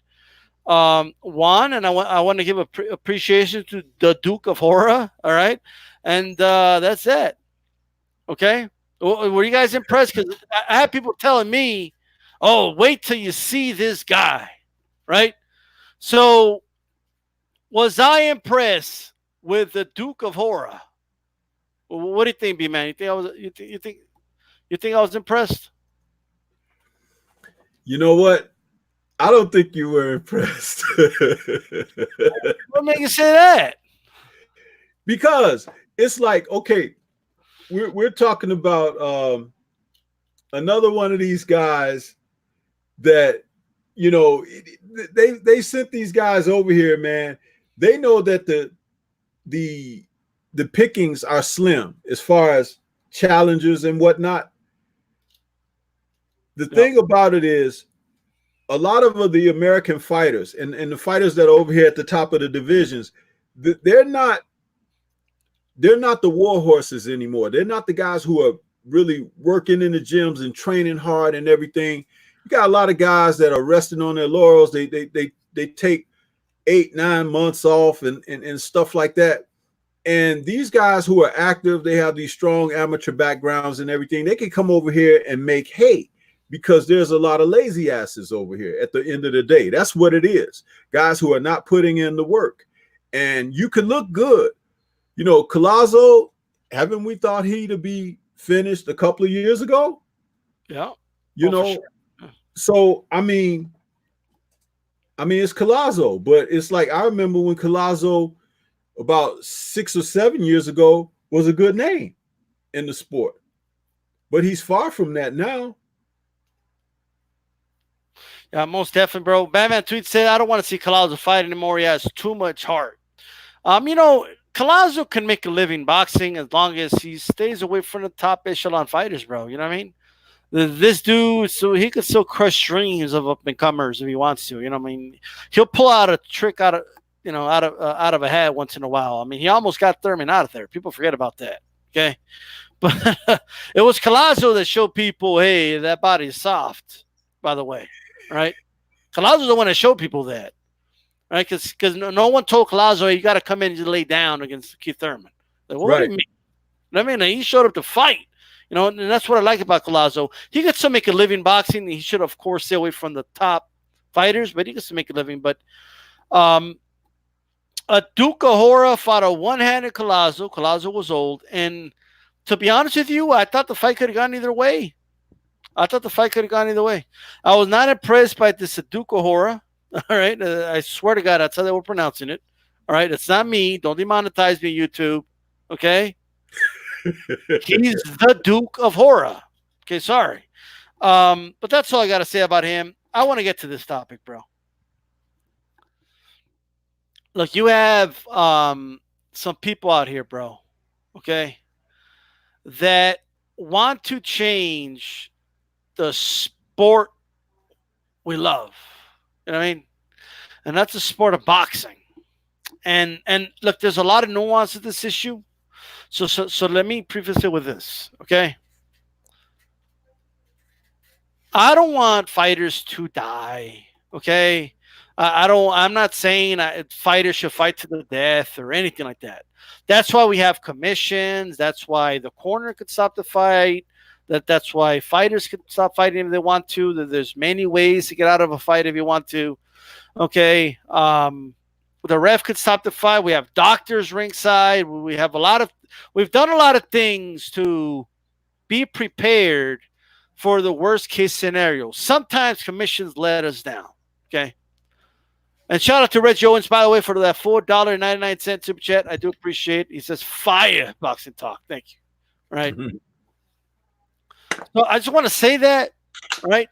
Won, and I want to give appreciation to the Duke of Hora, all right? And that's it. Okay, were you guys impressed? Because I had people telling me, "Oh, wait till you see this guy," right? So Was I impressed with the Duke of Horror? What do you think, B man? You think I was? You think I was impressed? You know what? I don't think you were impressed. What made you say that? Because it's like, okay, we're talking about another one of these guys that, you know, they sent these guys over here, man. They know that the the pickings are slim as far as challengers and whatnot. The Yep. thing about it is a lot of the American fighters and the fighters that are over here at the top of the divisions, they're not the war horses anymore. They're not the guys who are really working in the gyms and training hard and everything. You got a lot of guys that are resting on their laurels. They take 8-9 months off and stuff like that. And these guys who are active, they have these strong amateur backgrounds and everything. They can come over here and make hay because there's a lot of lazy asses over here at the end of the day. That's what it is. Guys who are not putting in the work. And you can look good. You know, Collazo, haven't we thought he to be finished a couple of years ago? Yeah. You know, sure. So I mean, it's Collazo, but it's like I remember when Collazo about 6 or 7 years ago was a good name in the sport. But he's far from that now. Yeah, most definitely, bro. Batman tweet said, I don't want to see Collazo fight anymore. He has too much heart. You know, Collazo can make a living boxing as long as he stays away from the top echelon fighters, bro. You know what I mean? This dude, so he could still crush dreams of up and comers if he wants to. You know what I mean? He'll pull out a trick out of a hat once in a while. I mean, he almost got Thurman out of there. People forget about that. Okay, but it was Collazo that showed people, hey, that body is soft. By the way, right? Collazo's the one that showed people that. Right, because no one told Collazo, hey, you got to come in and lay down against Keith Thurman. Like, what do you mean? I mean, he showed up to fight. You know, and that's what I like about Collazo. He could still make a living boxing. He should, of course, stay away from the top fighters, but he could still make a living. But a Duke Ahura fought a one-handed Collazo. Collazo was old. And to be honest with you, I thought the fight could have gone either way. I was not impressed by this Duke Ahura. All right. I swear to God, that's how they were pronouncing it. All right. It's not me. Don't demonetize me, YouTube. Okay. He's the Duke of Horror. Okay. Sorry. But that's all I got to say about him. I want to get to this topic, bro. Look, you have some people out here, bro. Okay. That want to change the sport we love. You know what I mean? And that's the sport of boxing. And look, there's a lot of nuance to this issue. So let me preface it with this, okay? I don't want fighters to die, okay? I'm not saying fighters should fight to the death or anything like that. That's why we have commissions. That's why the corner could stop the fight. That's why fighters could stop fighting if they want to. There's many ways to get out of a fight if you want to. Okay. The ref could stop the fight. We have doctors ringside. We've done a lot of things to be prepared for the worst case scenario. Sometimes commissions let us down. Okay. And shout out to Reggie Owens, by the way, for that $4.99 super chat. I do appreciate it. He says, fire boxing talk. Thank you. Right. Mm-hmm. So I just want to say that, right?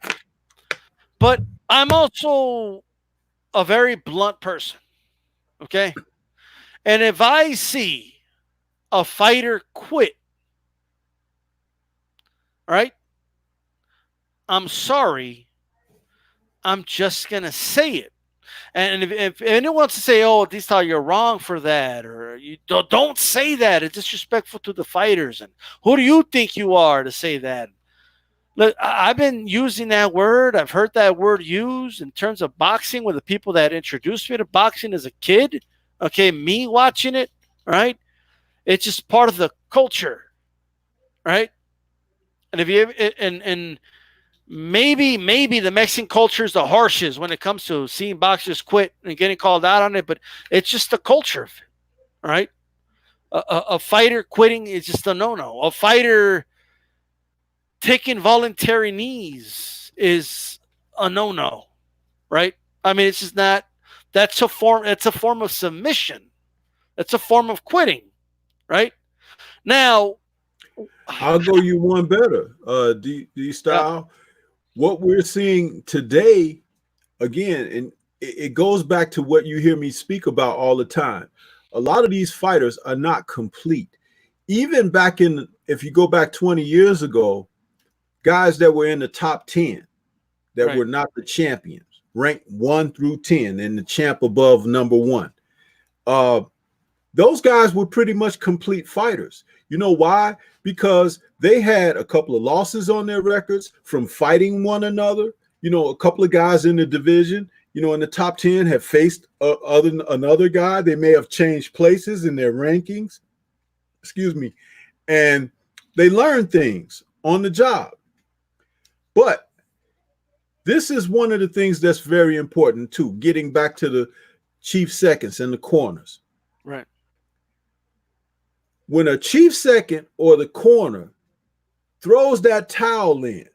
But I'm also a very blunt person, okay? And if I see a fighter quit, right? I'm sorry. I'm just going to say it. And if anyone wants to say, oh, DStyle, you're wrong for that, or you don't say that. It's disrespectful to the fighters. And who do you think you are to say that? Look, I've been using that word. I've heard that word used in terms of boxing with the people that introduced me to boxing as a kid. Okay, me watching it, right? It's just part of the culture, right? And if you and maybe the Mexican culture is the harshest when it comes to seeing boxers quit and getting called out on it, but it's just the culture of it, right? A fighter quitting is just a no-no. A fighter taking voluntary knees is a no-no, right? I mean, it's just not. That's a form. It's a form of submission. That's a form of quitting, right? Now, I'll go you one better. D style. What we're seeing today, again, and it goes back to what you hear me speak about all the time. A lot of these fighters are not complete. Even back in, if you go back 20 years ago, guys that were in the top 10 that were not the champions, ranked 1 through 10, and the champ above number 1. Those guys were pretty much complete fighters. You know why? Because they had a couple of losses on their records from fighting one another. You know, a couple of guys in the division, you know, in the top 10 have faced another guy. They may have changed places in their rankings. Excuse me. And they learned things on the job. But this is one of the things that's very important too, getting back to the chief seconds and the corners. Right. When a chief second or the corner throws that towel in,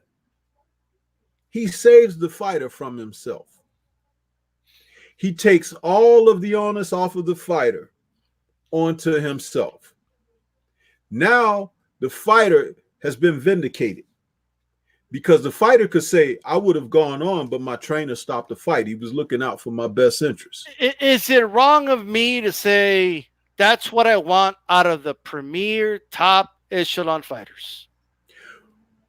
he saves the fighter from himself. He takes all of the onus off of the fighter onto himself. Now the fighter has been vindicated, because the fighter could say, I would have gone on, but my trainer stopped the fight. He was looking out for my best interest. Is it wrong of me to say that's what I want out of the premier top echelon fighters?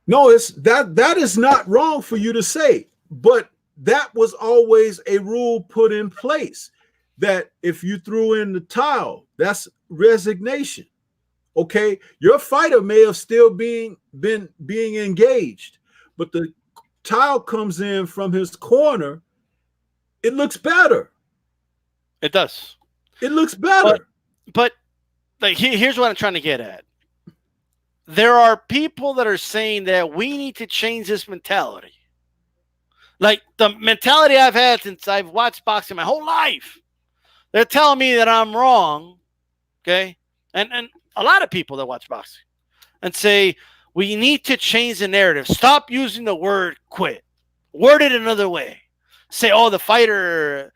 No, it's that is not wrong for you to say, but that was always a rule put in place, that if you threw in the towel, that's resignation. Okay, your fighter may have still been engaged, but the towel comes in from his corner. It looks better. It does. It looks better. But like, here's what I'm trying to get at. There are people that are saying that we need to change this mentality. Like the mentality I've had since I've watched boxing my whole life. They're telling me that I'm wrong. Okay. And a lot of people that watch boxing and say, we need to change the narrative. Stop using the word quit. Word it another way. Say, oh, the fighter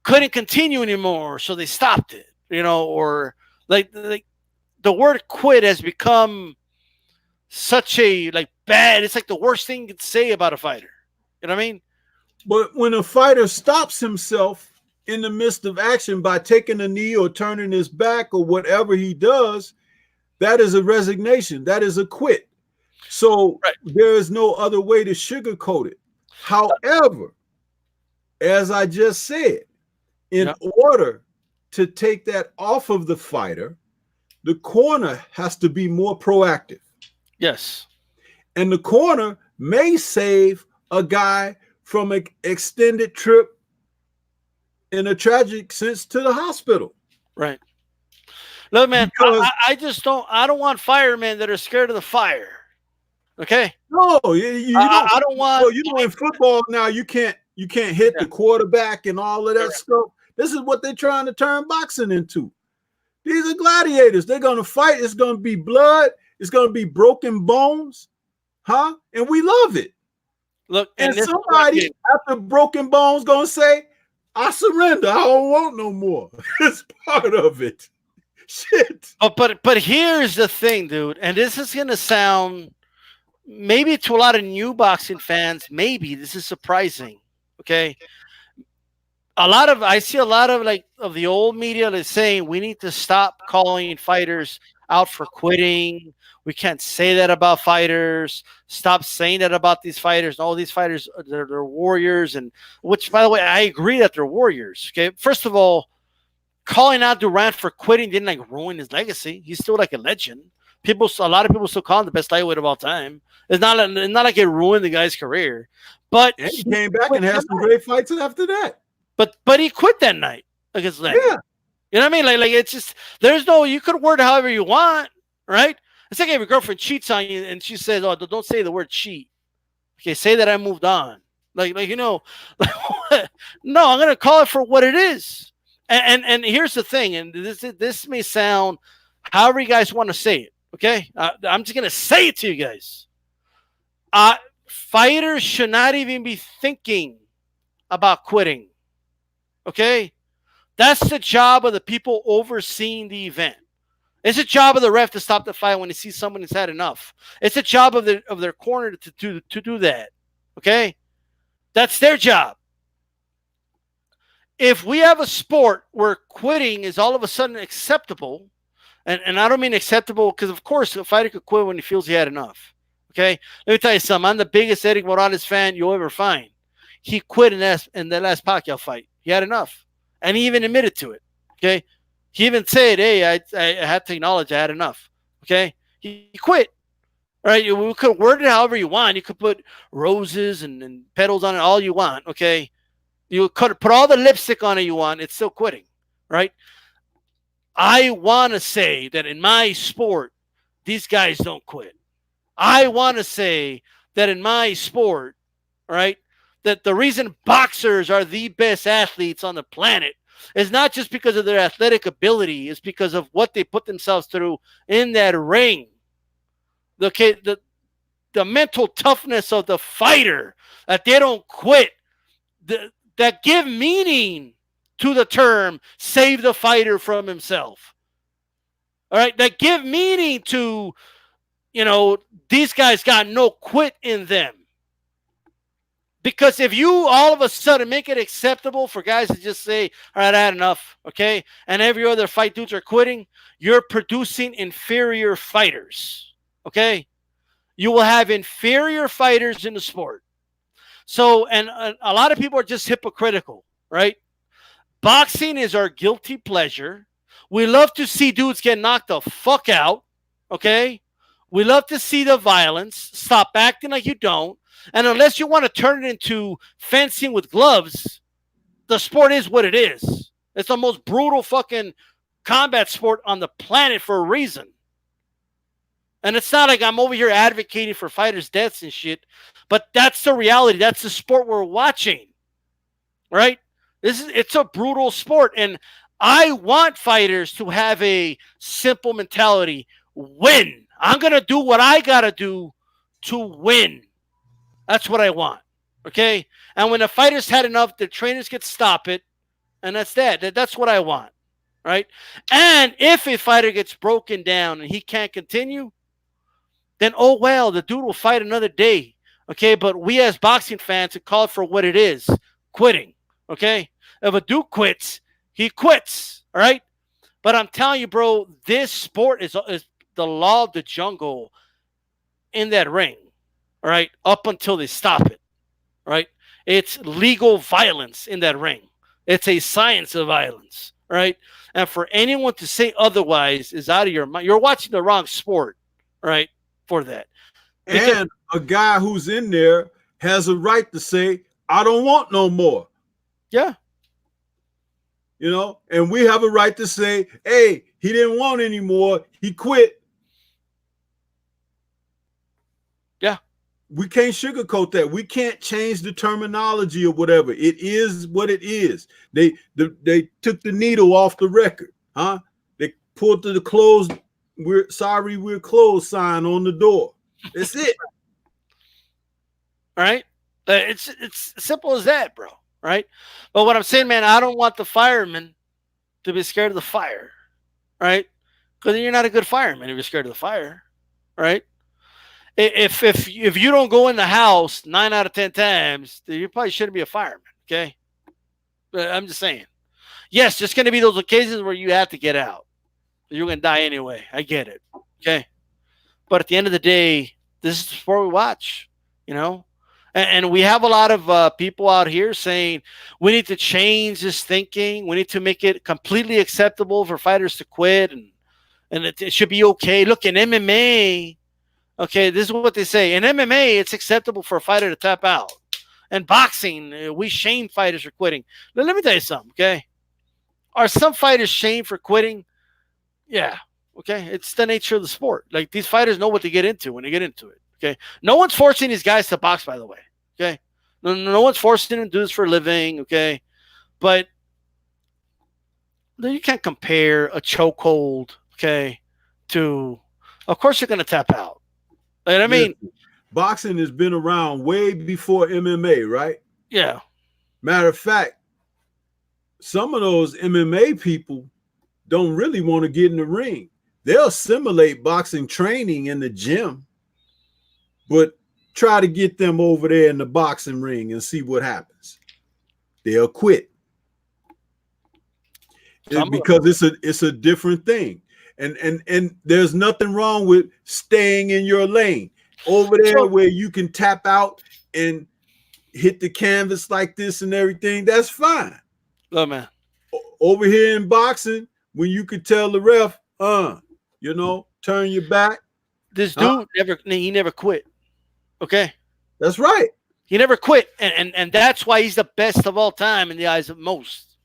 couldn't continue anymore, so they stopped it. You know, or like the word quit has become such a bad. It's like the worst thing you could say about a fighter. You know what I mean? But when a fighter stops himself in the midst of action by taking a knee or turning his back or whatever he does, that is a resignation. That is a quit. So there is no other way to sugarcoat it. However, as I just said, in order to take that off of the fighter, the corner has to be more proactive. Yes. And the corner may save a guy from an extended trip in a tragic sense to the hospital. Right. Look, man, I don't want firemen that are scared of the fire. Okay. No, you don't. I don't want. Well, you know, in football now, you can't hit the quarterback and all of that stuff. This is what they're trying to turn boxing into. These are gladiators. They're going to fight. It's going to be blood. It's going to be broken bones. Huh? And we love it. Look, and somebody after broken bones going to say, I surrender. I don't want no more. It's part of it. Shit. But here's the thing, dude. And this is going to sound, maybe to a lot of new boxing fans, maybe this is surprising. Okay. I see a lot of of the old media that's saying we need to stop calling fighters out for quitting. We can't say that about fighters. Stop saying that about these fighters. All these fighters, they're warriors. And which, by the way, I agree that they're warriors. Okay. First of all, calling out Durant for quitting didn't ruin his legacy. He's still a legend. A lot of people still call him the best lightweight of all time. It's not like it ruined the guy's career. But and he came back and had some great fights after that. But he quit that night against Lennon. Yeah. You know what I mean? Like it's just, you could word it however you want, right? It's like if your girlfriend cheats on you and she says, oh, don't say the word cheat. Okay, say that I moved on. Like you know, no, I'm gonna call it for what it is. And here's the thing, and this may sound however you guys want to say it. Okay, I'm just gonna say it to you guys. Fighters should not even be thinking about quitting. Okay, that's the job of the people overseeing the event. It's a job of the ref to stop the fight when they see someone has had enough. It's a job of their corner to do that. Okay, that's their job. If we have a sport where quitting is all of a sudden acceptable, and I don't mean acceptable because, of course, a fighter could quit when he feels he had enough. Okay? Let me tell you something. I'm the biggest Eric Morales fan you'll ever find. He quit in the last Pacquiao fight. He had enough. And he even admitted to it. Okay? He even said, hey, I had to acknowledge I had enough. Okay? He quit. All right? You could word it however you want. You could put roses and petals on it, all you want. Okay? You could put all the lipstick on it you want. It's still quitting. Right? I want to say that in my sport, these guys don't quit. I want to say that in my sport, right, that the reason boxers are the best athletes on the planet is not just because of their athletic ability, it's because of what they put themselves through in that ring. The mental toughness of the fighter, that they don't quit, that give meaning to the term save the fighter from himself. All right, that give meaning to, these guys got no quit in them. Because if you all of a sudden make it acceptable for guys to just say, all right, I had enough, okay, and every other fight dudes are quitting, you're producing inferior fighters, okay? You will have inferior fighters in the sport. So, and a lot of people are just hypocritical, right? Boxing is our guilty pleasure. We love to see dudes get knocked the fuck out, okay? We love to see the violence. Stop acting like you don't. And unless you want to turn it into fencing with gloves, the sport is what it is. It's the most brutal fucking combat sport on the planet for a reason. And it's not like I'm over here advocating for fighters' deaths and shit, but that's the reality. That's the sport we're watching, right? It's a brutal sport, and I want fighters to have a simple mentality. Win. I'm going to do what I got to do to win. That's what I want, okay? And when the fighters had enough, the trainers could stop it, and that's that. That's what I want, right? And if a fighter gets broken down and he can't continue, then, oh, well, the dude will fight another day, okay? But we as boxing fans should call it for what it is, quitting, okay? If a dude quits, he quits, all right? But I'm telling you, bro, this sport is the law of the jungle in that ring, all right, up until they stop it, right? It's legal violence in that ring. It's a science of violence, right? And for anyone to say otherwise is out of your mind. You're watching the wrong sport, right, for that. Because and a guy who's in there has a right to say, I don't want no more. Yeah. And we have a right to say, hey, he didn't want any more. He quit. Yeah. We can't sugarcoat that. We can't change the terminology or whatever. It is what it is. They took the needle off the record, huh? They pulled the closed, we're sorry, we're closed sign on the door. That's it. All right. It's simple as that, bro. Right. But what I'm saying, man, I don't want the firemen to be scared of the fire. Right. Because you're not a good fireman if you're scared of the fire. Right. If you don't go in the house 9 out of 10 times, then you probably shouldn't be a fireman. Okay. But I'm just saying. Yes, there's going to be those occasions where you have to get out. You're going to die anyway. I get it. Okay. But at the end of the day, this is the sport we watch, And we have a lot of people out here saying we need to change this thinking. We need to make it completely acceptable for fighters to quit, and it should be okay. Look, in MMA, okay, this is what they say. In MMA, it's acceptable for a fighter to tap out. In boxing, we shame fighters for quitting. Now, let me tell you something, okay? Are some fighters shamed for quitting? Yeah, okay. It's the nature of the sport. Like, these fighters know what they get into when they get into it. Okay, no one's forcing these guys to box, by the way. Okay, no one's forcing them to do this for a living. Okay, but you can't compare a chokehold, okay, to. Of course, you're going to tap out. Like, I mean, Listen, boxing has been around way before MMA, right? yeah. Matter of fact, some of those MMA people don't really want to get in the ring. They'll simulate boxing training in the gym, but try to get them over there in the boxing ring and see what happens. They'll quit. Because it's a different thing. And there's nothing wrong with staying in your lane. Over there where you can tap out and hit the canvas like this and everything, that's fine. Oh, man. Over here in boxing, when you could tell the ref, you know, turn your back. This dude never quit. Okay? That's right. He never quit. And that's why he's the best of all time in the eyes of most.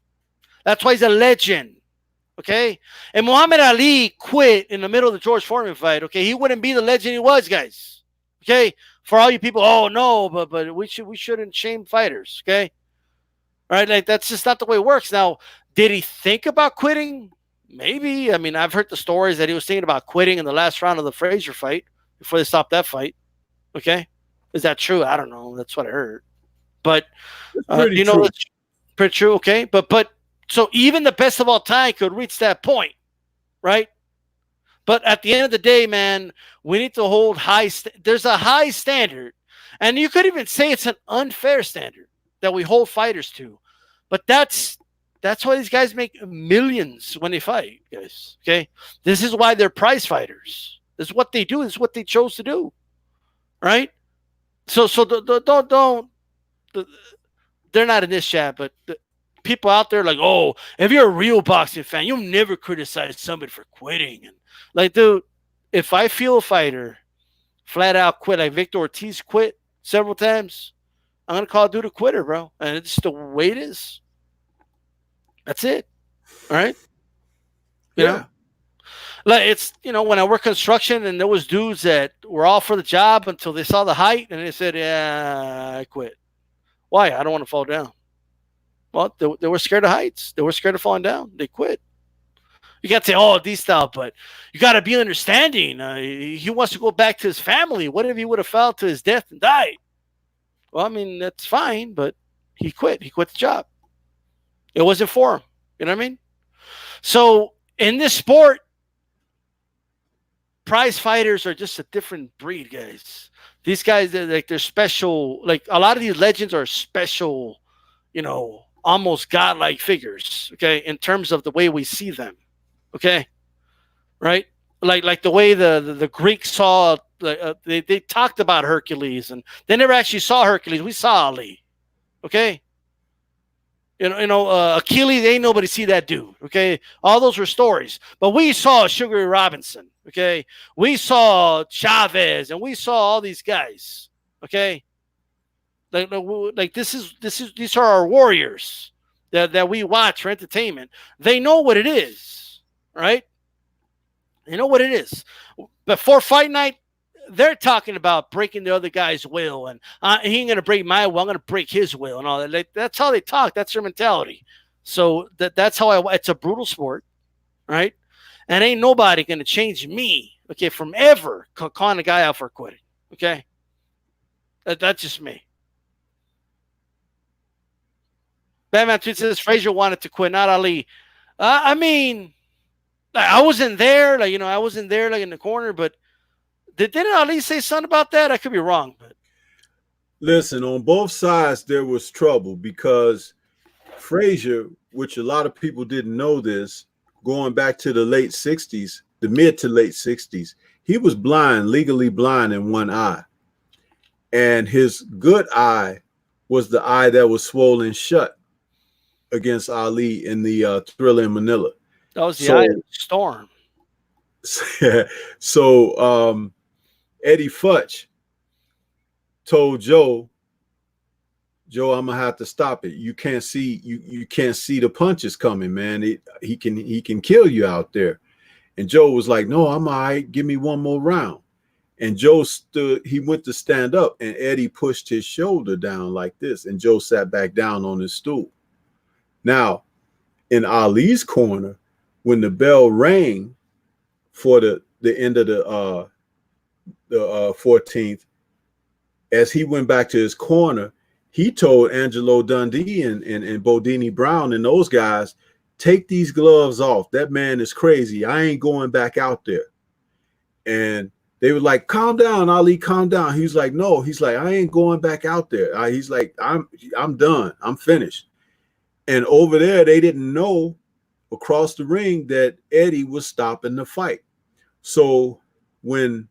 That's why he's a legend. Okay? And Muhammad Ali quit in the middle of the George Foreman fight. Okay? He wouldn't be the legend he was, guys. Okay? For all you people, oh no, but we shouldn't shame fighters. Okay? All right, like that's just not the way it works. Now, did he think about quitting? Maybe. I mean, I've heard the stories that he was thinking about quitting in the last round of the Frazier fight before they stopped that fight. Okay? Is that true? I don't know. That's what I heard. But you know, it's pretty true. Okay, but so even the best of all time could reach that point, right? But at the end of the day, man, we need to hold high. There's a high standard, and you could even say it's an unfair standard that we hold fighters to. But that's why these guys make millions when they fight, guys. Okay, this is why they're prize fighters. This is what they do. This is what they chose to do, right? So don't. They're not in this chat, but people out there like, oh, if you're a real boxing fan, you'll never criticize somebody for quitting. And like, dude, if I feel a fighter flat out quit, like Victor Ortiz quit several times, I'm gonna call a dude a quitter, bro. And it's the way it is. That's it. All right. You know? Like it's, you know, when I work construction and there was dudes that were all for the job until they saw the height and they said, yeah, I quit. Why? I don't want to fall down. Well, they were scared of heights. They were scared of falling down. They quit. You got to say, oh, DStyle, but you got to be understanding. He wants to go back to his family. What if he would have fell to his death and died? Well, I mean, that's fine, but he quit. He quit the job. It wasn't for him. You know what I mean? So in this sport, prize fighters are just a different breed, guys. These guys, they're special. Like a lot of these legends are special, you know, almost godlike figures, okay, in terms of the way we see them, okay, right? Like the way the Greeks saw, they talked about Hercules, and they never actually saw Hercules. We saw Ali, okay. Achilles, ain't nobody see that dude, okay? All those were stories. But we saw Sugar Ray Robinson, okay? We saw Chavez, and we saw all these guys, okay? Like these are our warriors that we watch for entertainment. They know what it is, right? They know what it is. Before fight night, they're talking about breaking the other guy's will, and he ain't gonna break my will. I'm gonna break his will, and all that. That's how they talk. That's their mentality. So that's how it's a brutal sport, right? And ain't nobody gonna change me, okay, from ever calling a guy out for quitting. Okay, that's just me. Batman tweet says Frazier wanted to quit, not Ali. I mean, I wasn't there, I wasn't there, in the corner, but. Didn't Ali say something about that? I could be wrong. But listen, on both sides, there was trouble because Frazier, which a lot of people didn't know this, going back to the late 60s, the mid to late 60s, he was blind, legally blind in one eye. And his good eye was the eye that was swollen shut against Ali in the Thriller in Manila. That was the eye of the storm. So Eddie Futch told Joe, I'm gonna have to stop it. You can't see you can't see the punches coming, man. He can kill you out there. And Joe was like, no, I'm all right. Give me one more round. And Joe stood, he went to stand up, and Eddie pushed his shoulder down like this, and Joe sat back down on his stool. Now, in Ali's corner, when the bell rang for the end of the 14th, as he went back to his corner, he told Angelo Dundee and Bodini Brown and those guys, take these gloves off. That man is crazy. I ain't going back out there. And they were like, calm down, Ali, calm down. He's like, no. He's like, I ain't going back out there. He's like, I'm done. I'm finished. And over there, they didn't know across the ring that Eddie was stopping the fight. So when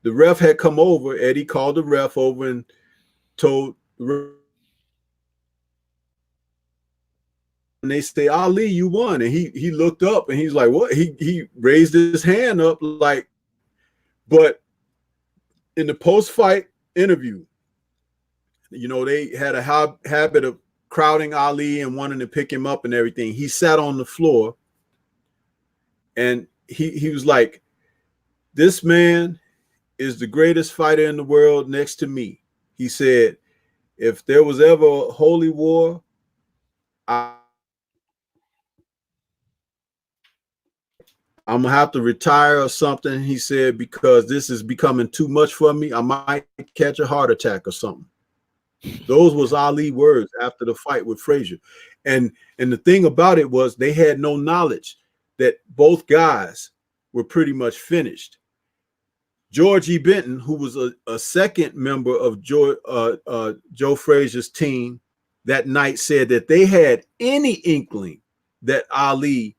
the ref had come over, Eddie called the ref over and told the ref, and they say, Ali, you won. And he looked up and he's like, what? He raised his hand up like, but in the post-fight interview, you know, they had a habit of crowding Ali and wanting to pick him up and everything. He sat on the floor and he was like, this man is the greatest fighter in the world next to me. He said, if there was ever a holy war, I'm gonna have to retire or something. He said, because this is becoming too much for me. I might catch a heart attack or something. Those was Ali words after the fight with Frazier. And the thing about it was they had no knowledge that both guys were pretty much finished. George E. Benton, who was a second member of Joe Frazier's team that night, said that they had any inkling that Ali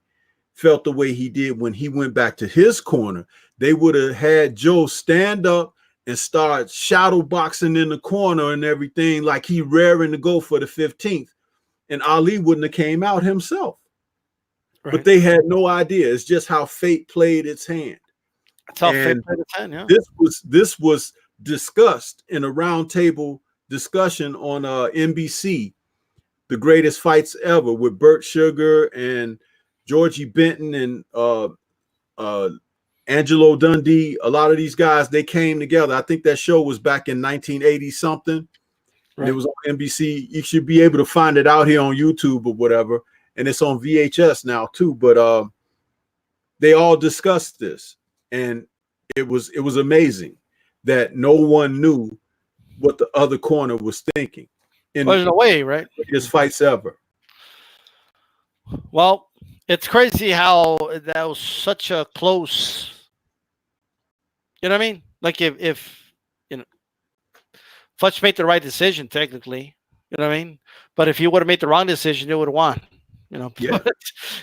felt the way he did when he went back to his corner, they would have had Joe stand up and start shadow boxing in the corner and everything, like he raring to go for the 15th. And Ali wouldn't have came out himself. Right. But they had no idea. It's just how fate played its hand. That's how fate played its hand, yeah. This was discussed in a roundtable discussion on NBC, The Greatest Fights Ever, with Burt Sugar and Georgie Benton and Angelo Dundee. A lot of these guys, they came together. I think that show was back in 1980 something. Right. It was on NBC. You should be able to find it out here on YouTube or whatever. And it's on VHS now too. But they all discussed this. And it was amazing that no one knew what the other corner was thinking. In a way, right? Greatest fights ever. Well, it's crazy how that was such a close. You know what I mean? Like if you know, Futch made the right decision, technically. You know what I mean? But if he would have made the wrong decision, he would have won. You know, yeah.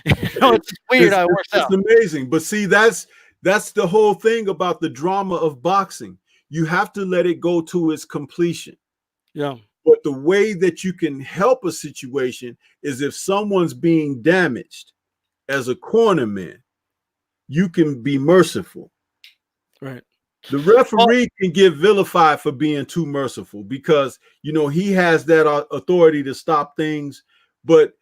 It's weird how it works out. It's amazing, but see, that's the whole thing about the drama of boxing. You have to let it go to its completion. Yeah. But the way that you can help a situation is if someone's being damaged as a cornerman, you can be merciful. Right. The referee can get vilified for being too merciful because, you know, he has that authority to stop things, but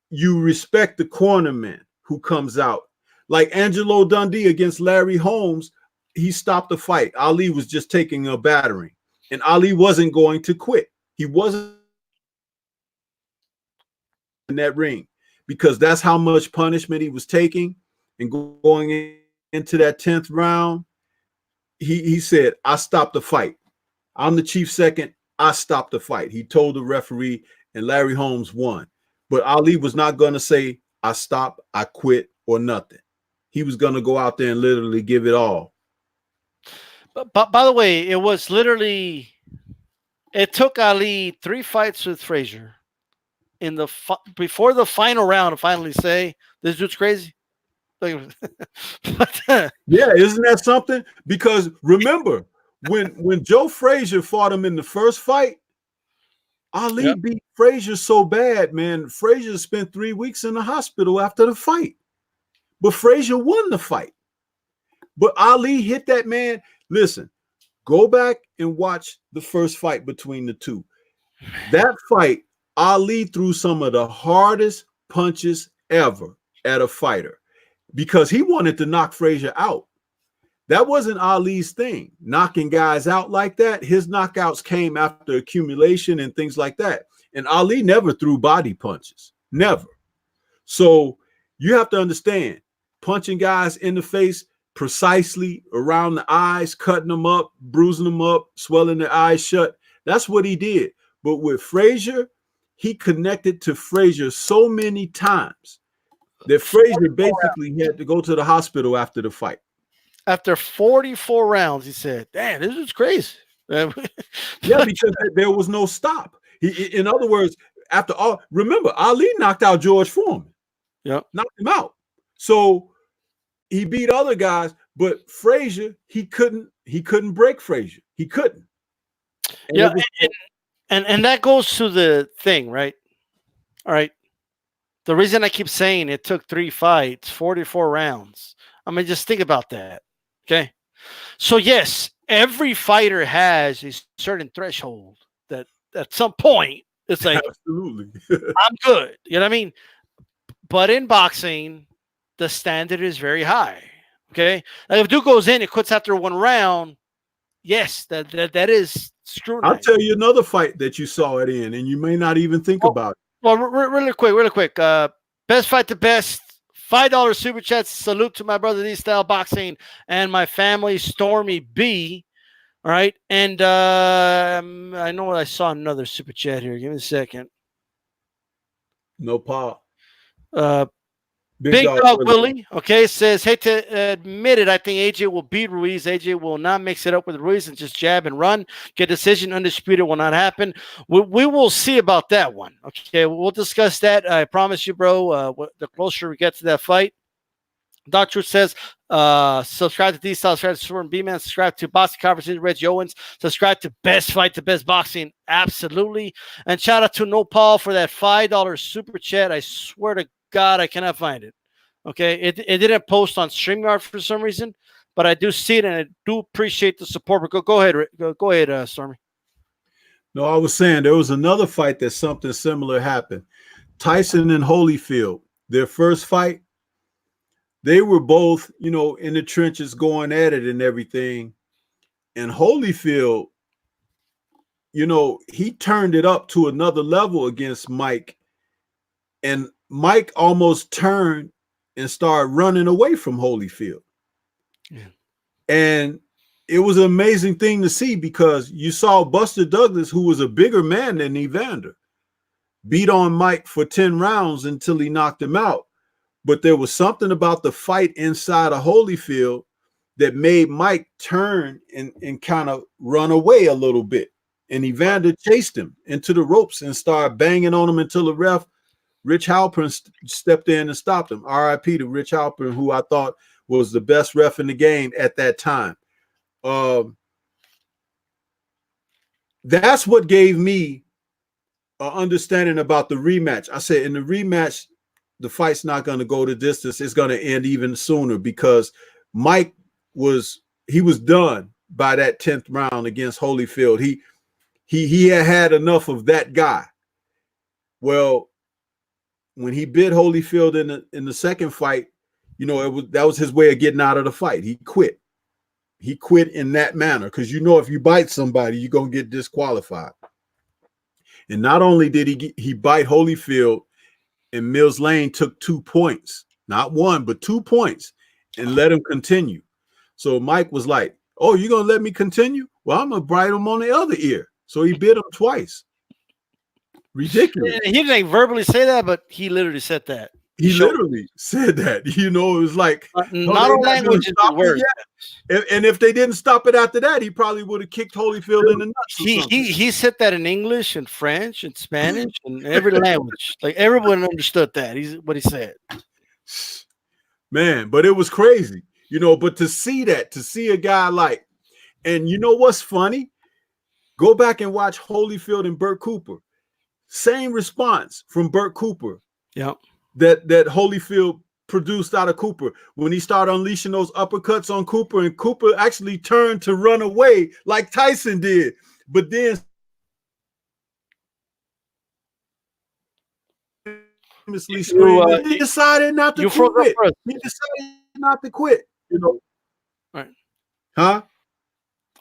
you respect the cornerman who comes out. Like Angelo Dundee against Larry Holmes, he stopped the fight. Ali was just taking a battering, and Ali wasn't going to quit. He wasn't in that ring because that's how much punishment he was taking. And going into that 10th round, he said, I stopped the fight. I'm the chief second. I stopped the fight. He told the referee, and Larry Holmes won. But Ali was not going to say, I stopped, I quit, or nothing. He was going to go out there and literally give it all. But by the way, it was literally, it took Ali 3 fights with Frazier in the before the final round to finally say, this dude's crazy. Yeah, isn't that something? Because remember, when Joe Frazier fought him in the first fight, Ali beat Frazier so bad, man. Frazier spent 3 weeks in the hospital after the fight. But Frazier won the fight. But Ali hit that man. Listen, go back and watch the first fight between the two. That fight, Ali threw some of the hardest punches ever at a fighter because he wanted to knock Frazier out. That wasn't Ali's thing, knocking guys out like that. His knockouts came after accumulation and things like that. And Ali never threw body punches, never. So you have to understand, punching guys in the face precisely around the eyes, cutting them up, bruising them up, swelling their eyes shut. That's what he did. But with Frazier, he connected to Frazier so many times that Frazier basically had to go to the hospital after the fight. After 44 rounds, he said, "Damn, this is crazy." Yeah, because there was no stop. In other words, after all, remember, Ali knocked out George Foreman. Yep. Knocked him out. So he beat other guys, but Frazier, he couldn't break Frazier. He couldn't. And yeah, and that goes to the thing, right? All right. The reason I keep saying it took 3 fights, 44 rounds. I mean, just think about that. Okay. So yes, every fighter has a certain threshold that at some point it's like, absolutely, I'm good. You know what I mean? But in boxing, the standard is very high. Okay. Like if Duke goes in and quits after 1 round, yes, that is scrutinized. I'll tell you another fight that you saw it in, and you may not even think about it. Well, really quick. Best fight to best. $5 super chats. Salute to my brother DStyleBoxing and my family, Stormy B. All right. And I know I saw another super chat here. Give me a second. No pop. Big Dog Willie, okay, says, hate to admit it, I think AJ will beat Ruiz. AJ will not mix it up with Ruiz and just jab and run. Get decision undisputed will not happen. We will see about that one. Okay, we'll discuss that. I promise you, bro, the closer we get to that fight. Dr. says, subscribe to D-Style, subscribe to Super B-Man, subscribe to Boxing Conversation, Reggie Owens, subscribe to Best Fight to Best Boxing, absolutely. And shout out to No Paul for that $5 super chat. I swear to God, I cannot find it. Okay, it didn't post on StreamYard for some reason, but I do see it and I do appreciate the support. But go ahead, Stormy. No, I was saying there was another fight that something similar happened. Tyson and Holyfield, their first fight, they were both, in the trenches going at it and everything. And Holyfield, he turned it up to another level against Mike. And Mike almost turned and started running away from Holyfield. Yeah. And it was an amazing thing to see because you saw Buster Douglas, who was a bigger man than Evander, beat on Mike for 10 rounds until he knocked him out. But there was something about the fight inside of Holyfield that made Mike turn and kind of run away a little bit. And Evander chased him into the ropes and started banging on him until the ref, Rich Halpern, stepped in and stopped him. R.I.P. to Rich Halpern, who I thought was the best ref in the game at that time. That's what gave me an understanding about the rematch. I said in the rematch, the fight's not going to go the distance. It's going to end even sooner because Mike was done by that 10th round against Holyfield. He had enough of that guy. Well, when he bit Holyfield in the second fight, that was his way of getting out of the fight. He quit. He quit in that manner because if you bite somebody, you're gonna get disqualified. And not only did he bite Holyfield, and Mills Lane took 2 points, not 1 but 2 points, and let him continue. So Mike was like, "Oh, you're gonna let me continue? Well, I'm gonna bite him on the other ear." So he bit him twice. Ridiculous. He didn't verbally say that, but he literally said that. He literally said that. It was like not a language is the word. And if they didn't stop it after that, he probably would have kicked Holyfield in the nuts. He said that in English and French and Spanish and every language. Like everyone understood that. What he said. Man, but it was crazy, But to see a guy like, and what's funny? Go back and watch Holyfield and Burt Cooper. Same response from Burt Cooper. Yep. That Holyfield produced out of Cooper when he started unleashing those uppercuts on Cooper, and Cooper actually turned to run away like Tyson did. But then he decided not to quit. He decided not to quit. Right. Huh?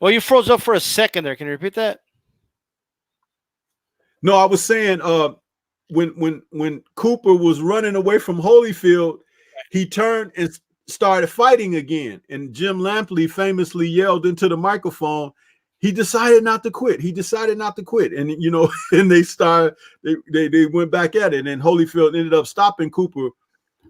Well, you froze up for a second there. Can you repeat that? No, I was saying when Cooper was running away from Holyfield, he turned and started fighting again. And Jim Lampley famously yelled into the microphone, he decided not to quit. He decided not to quit. And you know, and they went back at it. And Holyfield ended up stopping Cooper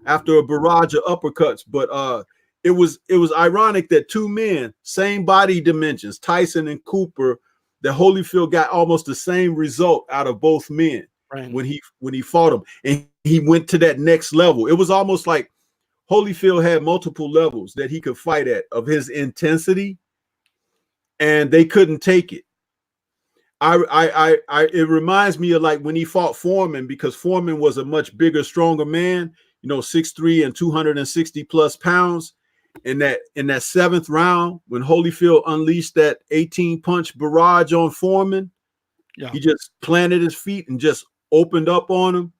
after a barrage of uppercuts. But it was ironic that two men, same body dimensions, Tyson and Cooper, that Holyfield got almost the same result out of both men when he fought him, and he went to that next level. It was almost like Holyfield had multiple levels that he could fight at of his intensity, and they couldn't take it. It reminds me of like when he fought Foreman, because Foreman was a much bigger, stronger man, you know, 6'3" and 260 plus pounds. In that seventh round, when Holyfield unleashed that 18 punch barrage on Foreman, he just planted his feet and just opened up on him.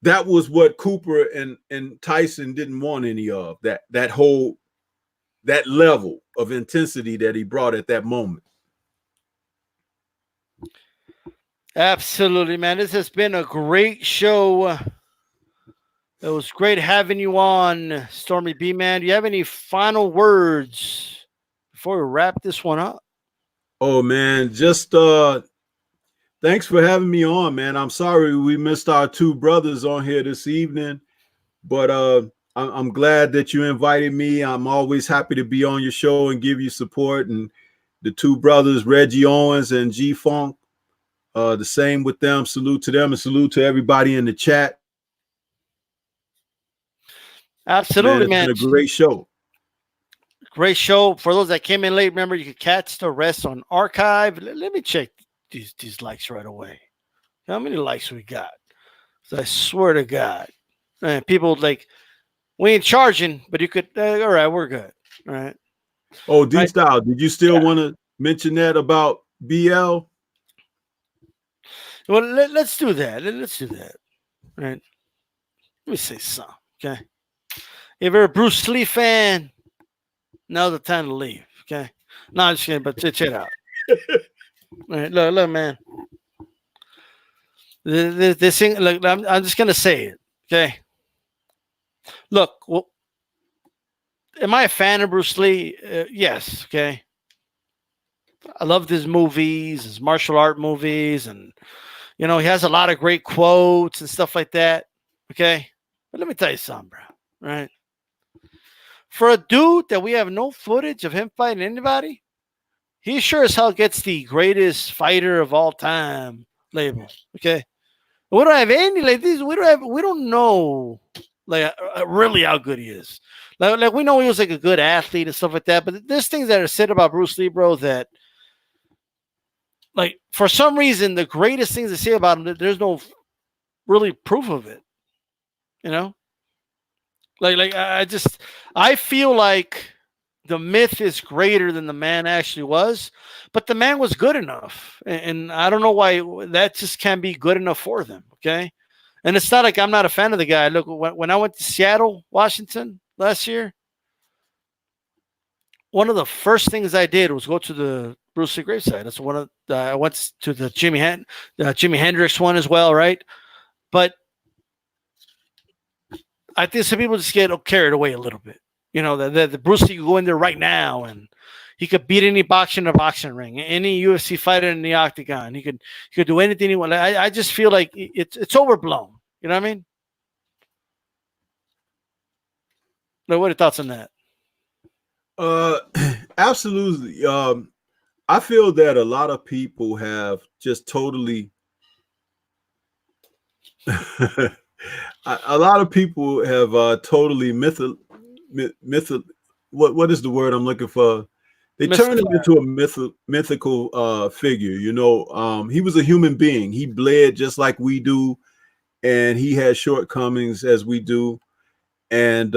That was what Cooper and Tyson didn't want any of, that level of intensity that he brought at that moment. Absolutely, man. This has been a great show. It was great having you on, Stormy B, man. Do you have any final words before we wrap this one up? Oh, man, just thanks for having me on, man. I'm sorry we missed our two brothers on here this evening, but I'm glad that you invited me. I'm always happy to be on your show and give you support. And the two brothers, Reggie Owens and G Funk, the same with them. Salute to them and salute to everybody in the chat. Absolutely, man. It's been a great show. Great show. For those that came in late, remember you can catch the rest on archive. Let me check these likes right away. How many likes we got? So I swear to God, man, people like, we ain't charging, but you could. All right, we're good. All right. Oh, D-Style, did you still want to mention that about BL? Well, let's do that. Let's do that. All right. Let me say something. Okay. If you're a Bruce Lee fan, now's the time to leave. Okay. No, I'm just kidding, but check it out. All right, look, man. This thing, look, I'm just gonna say it. Okay. Look, well, am I a fan of Bruce Lee? Yes. Okay. I love his movies, his martial art movies, and you know he has a lot of great quotes and stuff like that. Okay, but let me tell you something, bro. Right? For a dude that we have no footage of him fighting anybody, he sure as hell gets the greatest fighter of all time label. Okay, we don't have any like these. We don't know like really how good he is. Like we know he was like a good athlete and stuff like that, but there's things that are said about Bruce Lee, bro, that like for some reason the greatest things to say about him, there's no really proof of it. You know, like I feel like the myth is greater than the man actually was, but the man was good enough, and I don't know why that just can't be good enough for them. Okay, and it's not like I'm not a fan of the guy. Look, when I went to Seattle, Washington last year, one of the first things I did was go to the Bruce Lee gravesite. That's one of I went to the Jimi Hendrix one as well, right? But I think some people just get carried away a little bit. You know, the Bruce Lee could go in there right now and he could beat any boxer in a boxing ring, any UFC fighter in the octagon. He could do anything he wanted. I just feel like it's overblown. You know what I mean? What are your thoughts on that? Absolutely. I feel that a lot of people have just totally a lot of people have totally what is the word I'm looking for? They turned him into a mythical figure. You know, he was a human being. He bled just like we do, and he had shortcomings as we do. And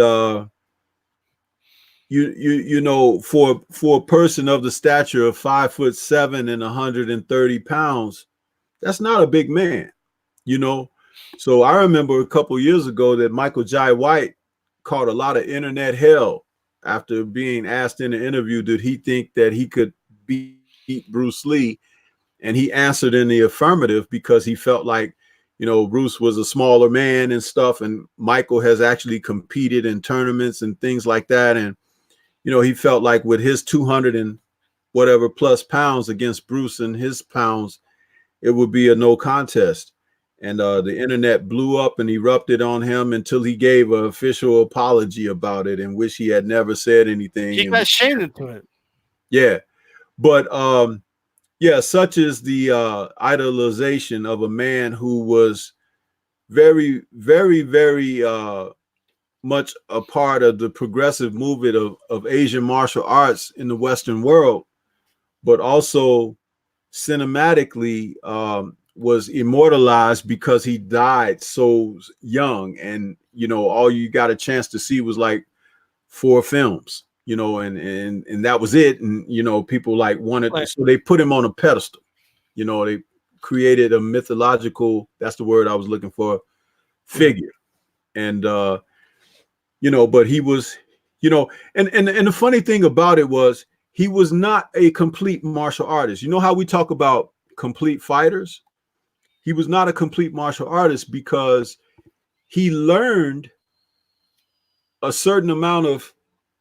you know, for a person of the stature of 5'7" and 130 pounds, that's not a big man, you know. So I remember a couple years ago that Michael Jai White caught a lot of internet hell after being asked in the interview, did he think that he could beat Bruce Lee? And he answered in the affirmative because he felt like, Bruce was a smaller man and stuff. And Michael has actually competed in tournaments and things like that. And, he felt like with his 200 and whatever plus pounds against Bruce and his pounds, it would be a no contest. And the internet blew up and erupted on him until he gave an official apology about it and wish he had never said anything. He got shamed into it. Yeah. But, yeah, such is the idolization of a man who was very, very, very much a part of the progressive movement of Asian martial arts in the Western world, but also cinematically was immortalized because he died so young. And, all you got a chance to see was like 4 films. And that was it. And, people like wanted, so they put him on a pedestal. They created a mythological, that's the word I was looking for, figure. And, but he was, and the funny thing about it was he was not a complete martial artist. You know how we talk about complete fighters? He was not a complete martial artist because he learned a certain amount of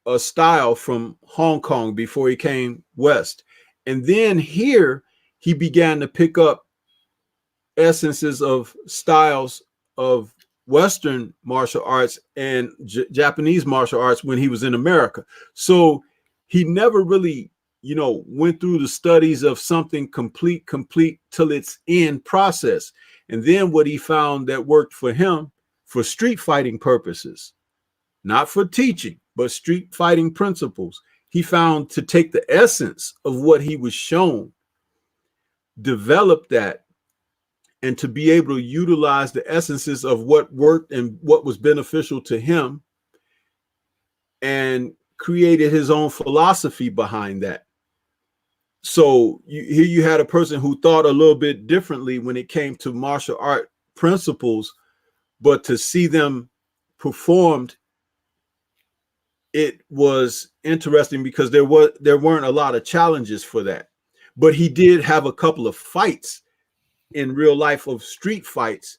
a style from Hong Kong before he came west. And then here he began to pick up essences of styles of Western martial arts and Japanese martial arts when he was in America. So he never really, went through the studies of something complete till its end process. And then what he found that worked for him for street fighting purposes, not for teaching, but street fighting principles, he found to take the essence of what he was shown, develop that, and to be able to utilize the essences of what worked and what was beneficial to him, and created his own philosophy behind that. So here you had a person who thought a little bit differently when it came to martial art principles, but to see them performed, it was interesting because there weren't a lot of challenges for that. But he did have a couple of fights in real life of street fights,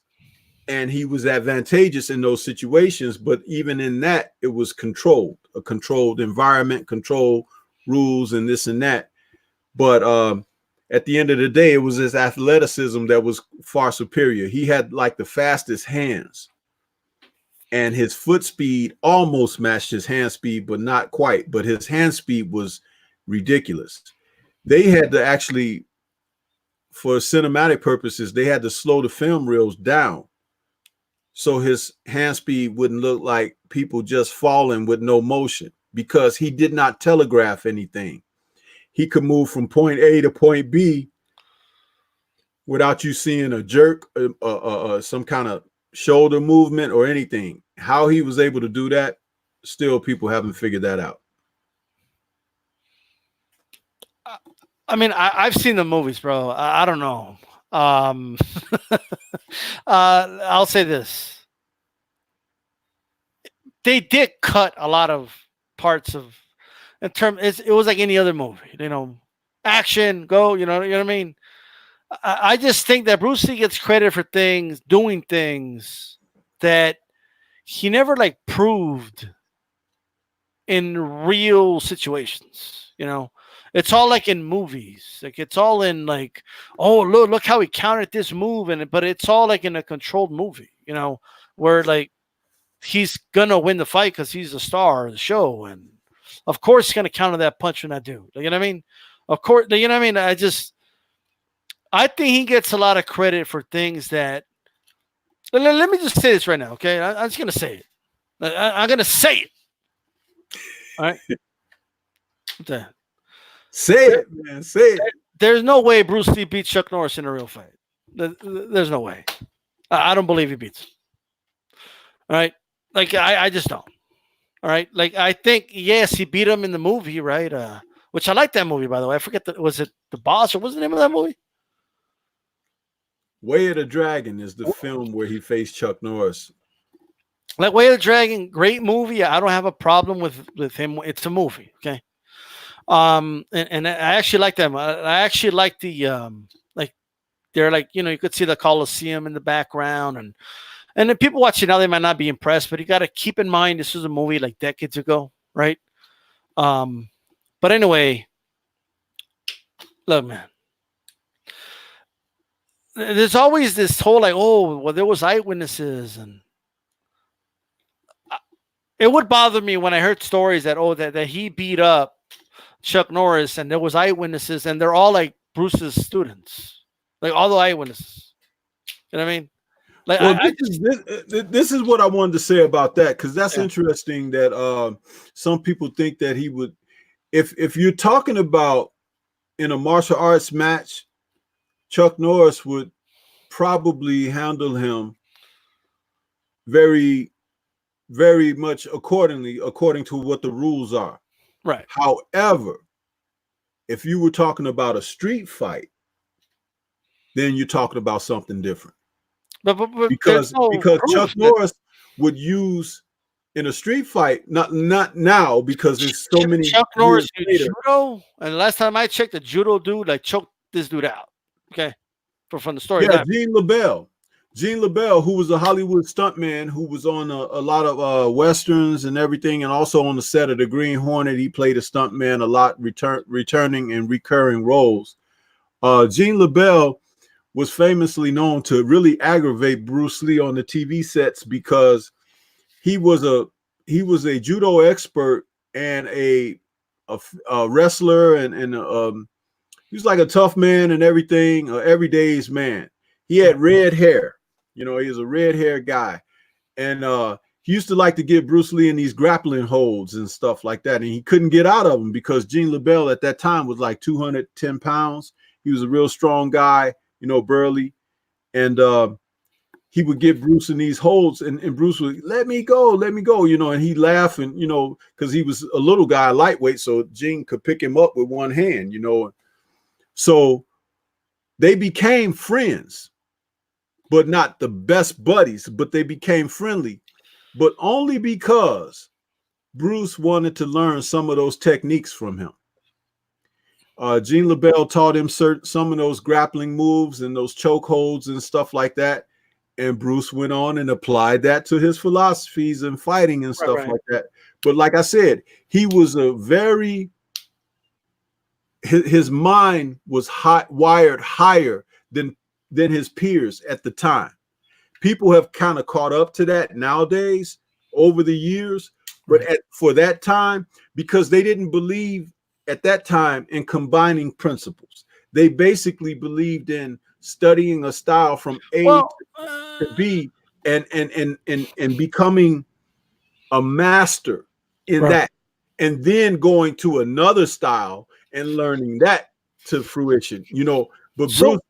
and he was advantageous in those situations. But even in that, it was controlled, a controlled environment, controlled rules and this and that. But at the end of the day, it was his athleticism that was far superior. He had like the fastest hands, and his foot speed almost matched his hand speed, but not quite. But his hand speed was ridiculous. They had to actually, for cinematic purposes, they had to slow the film reels down so his hand speed wouldn't look like people just falling with no motion, because he did not telegraph anything. He could move from point A to point B without you seeing a jerk, some kind of shoulder movement or anything. How he was able to do that, still people haven't figured that out. I mean, I've seen the movies, bro. I don't know. I'll say this. They did cut a lot of parts of, it was like any other movie, action, go, you know what I mean? I just think that Bruce Lee gets credit for doing things that he never like proved in real situations, It's all like in movies. Like it's all in like, oh, look how he countered this move, but it's all like in a controlled movie, where like he's gonna win the fight because he's the star of the show, and of course he's gonna counter that punch when I do. You know what I mean? Of course, you know what I mean? I think he gets a lot of credit for things that. Let me just say this right now, okay? I'm just gonna say it. I'm gonna say it. All right. Okay. Say it, man. Say it. There's no way Bruce Lee beats Chuck Norris in a real fight. There's no way. I don't believe he beats him. All right. Like, I just don't. All right. Like, I think, yes, he beat him in the movie, right? Which I like that movie, by the way. I forget, was it The Boss, or what's the name of that movie? Way of the Dragon is the film where he faced Chuck Norris. Like Way of the Dragon, great movie. I don't have a problem with him. It's a movie, okay. And I actually like them. I actually like the like they're like you could see the Colosseum in the background, and then people watching now they might not be impressed, but you got to keep in mind this was a movie like decades ago, right? Um, but anyway, look, man, there's always this whole like, oh, well, there was eyewitnesses, and it would bother me when I heard stories that that he beat up Chuck Norris, and there was eyewitnesses, and they're all like Bruce's students, like all the eyewitnesses. You know what I mean? Like Well, I just this is what I wanted to say about that, because that's yeah, interesting that some people think that he would, if you're talking about in a martial arts match, Chuck Norris would probably handle him very, very much according to what the rules are. right. However, if you were talking about a street fight, then you're talking about something different. But there's because no because Chuck proof that Norris would use in a street fight, not now because it's so many Chuck Norris years did later. judo, and the last time I checked, the judo dude like choked this dude out. Okay, from the stories. Yeah, Gene LaBelle, who was a Hollywood stuntman, who was on a lot of westerns and everything, and also on the set of The Green Hornet. He played a stuntman a lot, returning and recurring roles. Gene LaBelle was famously known to really aggravate Bruce Lee on the TV sets because he was a judo expert and a wrestler, and he was like a tough man and everything, everyday's man. He had red hair, he was a red hair guy, and he used to like to get Bruce Lee in these grappling holds and stuff like that, and he couldn't get out of them because Gene LaBelle at that time was like 210 pounds. He was a real strong guy, burly, and he would get Bruce in these holds, and Bruce would let me go, and he'd laugh, and because he was a little guy, lightweight, so Gene could pick him up with one hand, So they became friends, but not the best buddies, but they became friendly, but only because Bruce wanted to learn some of those techniques from him. Gene LaBelle taught him some of those grappling moves and those choke holds and stuff like that. And Bruce went on and applied that to his philosophies and fighting and stuff like that. But like I said, he was his mind was wired higher than his peers at the time. People have kind of caught up to that nowadays over the years, but for that time, because they didn't believe at that time in combining principles. They basically believed in studying a style from A to B and becoming a master in that, and then going to another style and learning that to fruition. But Bruce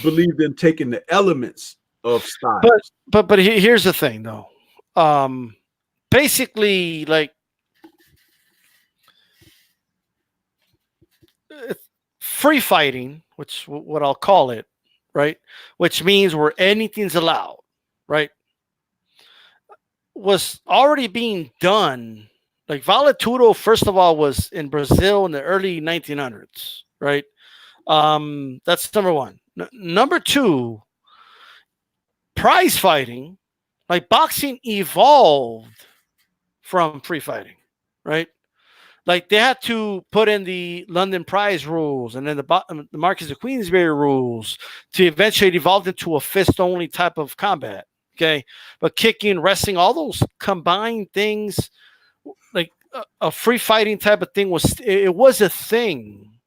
believed in taking the elements of style. But here's the thing, though. Basically, like free fighting, which what I'll call it, right? Which means where anything's allowed, right? Was already being done. Like Vale Tudo, first of all, was in Brazil in the early 1900s, right? That's number one. Number two, prize fighting, like boxing evolved from free fighting, right? Like they had to put in the London Prize rules and then the Marquis of Queensberry rules to eventually evolve into a fist-only type of combat. Okay, but kicking, wrestling, all those combined things, like a free fighting type of thing it was a thing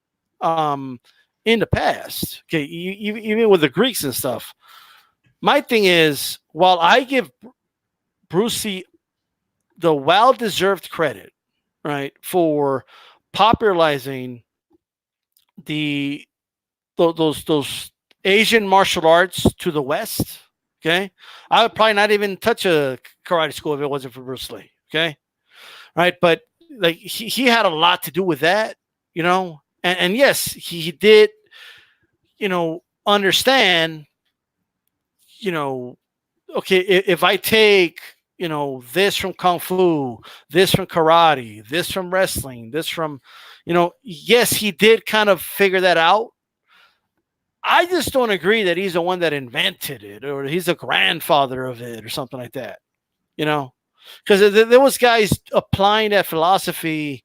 in the past. Okay, even with the Greeks and stuff. My thing is, while I give Bruce Lee the well-deserved credit, right, for popularizing those Asian martial arts to the West. Okay, I would probably not even touch a karate school if it wasn't for Bruce Lee. Okay, right, but like he had a lot to do with that, and yes, he did, understand, okay, if I take this from kung fu, this from karate, this from wrestling, this from, yes, he did kind of figure that out. I just don't agree that he's the one that invented it or he's the grandfather of it or something like that, because there was guys applying that philosophy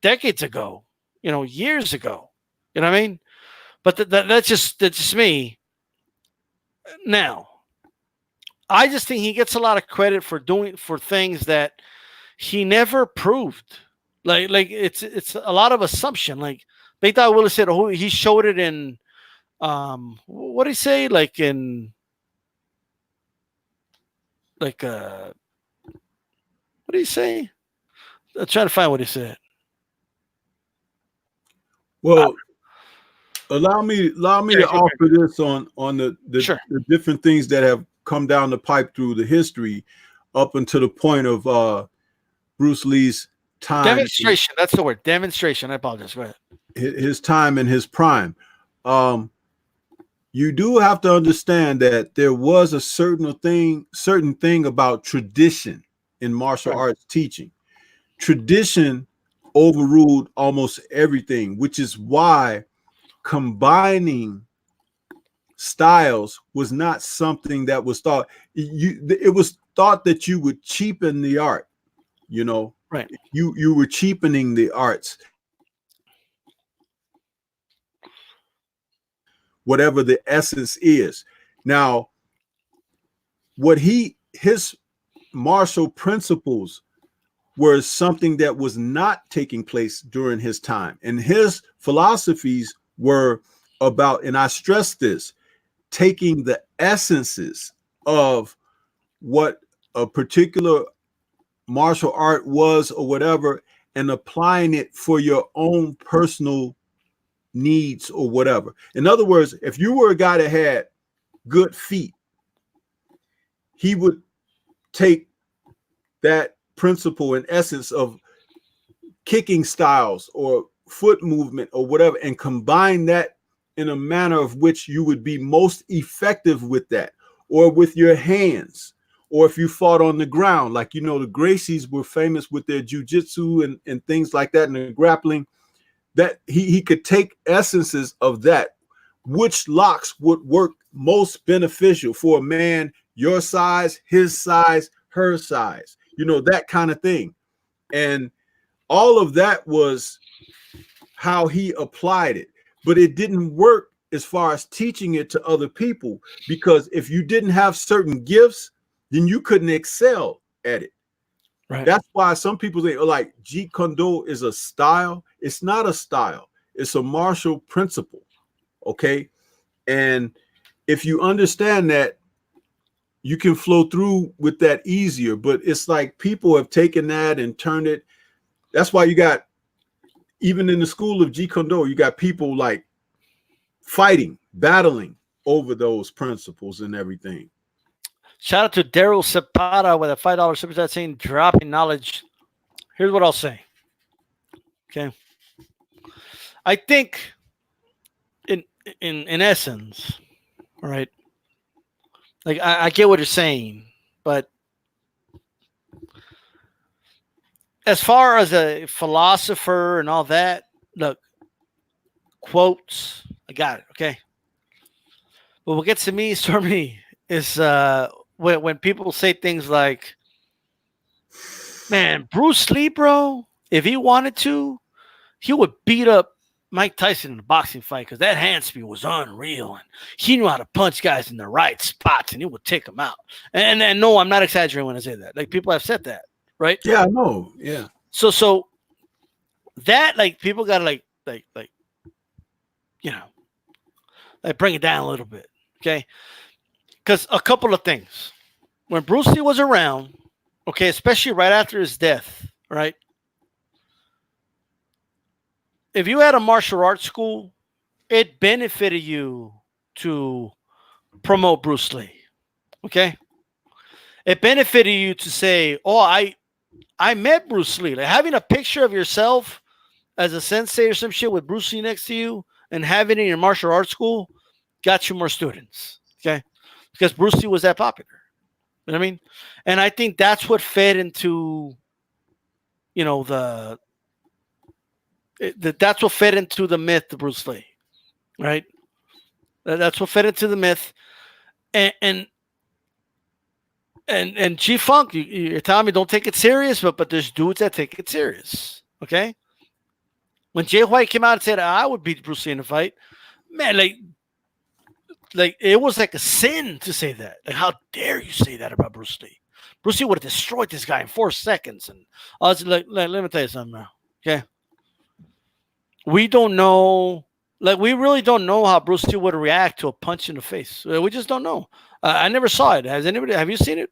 decades ago, years ago. You know what I mean? But that's just me. Now, I just think he gets a lot of credit for things that he never proved. Like it's a lot of assumption. Like Beterbiev Willis said, oh, he showed it in what did he say? Like in like what did he say? I'm trying to find what he said. Well, allow me to offer this on Sure. the different things that have come down the pipe through the history up until the point of Bruce Lee's time. Demonstration. That's the word. Demonstration. I apologize. Go ahead. His time and his prime. You do have to understand that there was a certain thing about tradition in martial arts teaching. Tradition overruled almost everything, which is why combining styles was not something that was thought. It was thought that you would cheapen the art. Right. You were cheapening the arts, whatever the essence is. Now, his martial principles were something that was not taking place during his time. And his philosophies were about, and I stress this, taking the essences of what a particular martial art was or whatever, and applying it for your own personal needs or whatever. In other words, if you were a guy that had good feet, he would take that principle and essence of kicking styles or foot movement or whatever and combine that in a manner of which you would be most effective with that, or with your hands, or if you fought on the ground, like the Gracies were famous with their jujitsu and things like that, and the grappling, that he could take essences of that, which locks would work most beneficial for a man your size, his size, her size, that kind of thing. And all of that was how he applied it. But it didn't work as far as teaching it to other people, because if you didn't have certain gifts, then you couldn't excel at it. Right. That's why some people think, like, Jeet Kune Do is a style. It's not a style. It's a martial principle. Okay. And if you understand that, you can flow through with that easier. But it's like people have taken that and turned it. That's why you got, even in the school of Jeet Kune Do, you got people like fighting, battling over those principles and everything. Shout out to Daryl Zapata with a $5 super chat saying dropping knowledge. Here's what I'll say. Okay. I think in essence, all right, like I get what you're saying, but as far as a philosopher and all that, look, quotes, I got it, okay? But what gets to me, Stormy, is when people say things like, man, Bruce Lee, bro, if he wanted to, he would beat up Mike Tyson in a boxing fight because that hand speed was unreal. And he knew how to punch guys in the right spots and he would take them out. And no, I'm not exaggerating when I say that. Like, people have said that, right? Yeah, I know. Yeah. So that, like, people got to like bring it down a little bit, okay? Because a couple of things. When Bruce Lee was around, okay, especially right after his death, right? If you had a martial arts school, it benefited you to promote Bruce Lee, okay? It benefited you to say, oh, I met Bruce Lee. Like, having a picture of yourself as a sensei or some shit with Bruce Lee next to you and having it in your martial arts school got you more students, okay? Because Bruce Lee was that popular, You know what I mean? And I think that's what fed into, that's what fed into the myth of Bruce Lee, right? That's what fed into the myth. And G Funk, you're telling me don't take it serious, but there's dudes that take it serious. Okay. When Jay White came out and said I would beat Bruce Lee in a fight, man, like it was like a sin to say that. Like, how dare you say that about Bruce Lee? Bruce Lee would have destroyed this guy in 4 seconds. And I was like, let me tell you something now. Okay. We don't know. Like, we really don't know how Bruce Lee would react to a punch in the face. We just don't know. I never saw it. Have you seen it?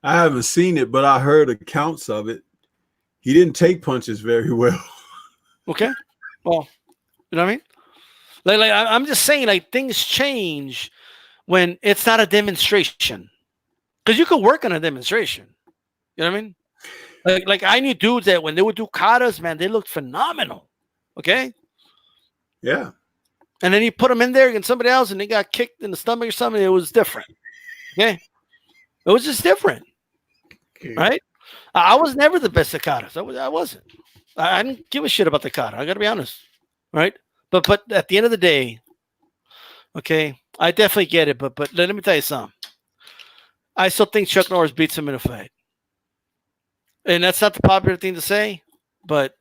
I haven't seen it, but I heard accounts of it. He didn't take punches very well. Okay. Well, you know what I mean? Like I'm just saying, like, things change when it's not a demonstration. Because you could work on a demonstration. You know what I mean? Like I knew dudes that when they would do katas, man, they looked phenomenal. Okay? Yeah. And then you put them in there against somebody else and they got kicked in the stomach or something. It was different. Okay? It was just different. Okay. Right? I was never the best at katas. I wasn't. I didn't give a shit about the kata. I got to be honest. Right? But at the end of the day, okay, I definitely get it. But let me tell you something. I still think Chuck Norris beats him in a fight. And that's not the popular thing to say, but.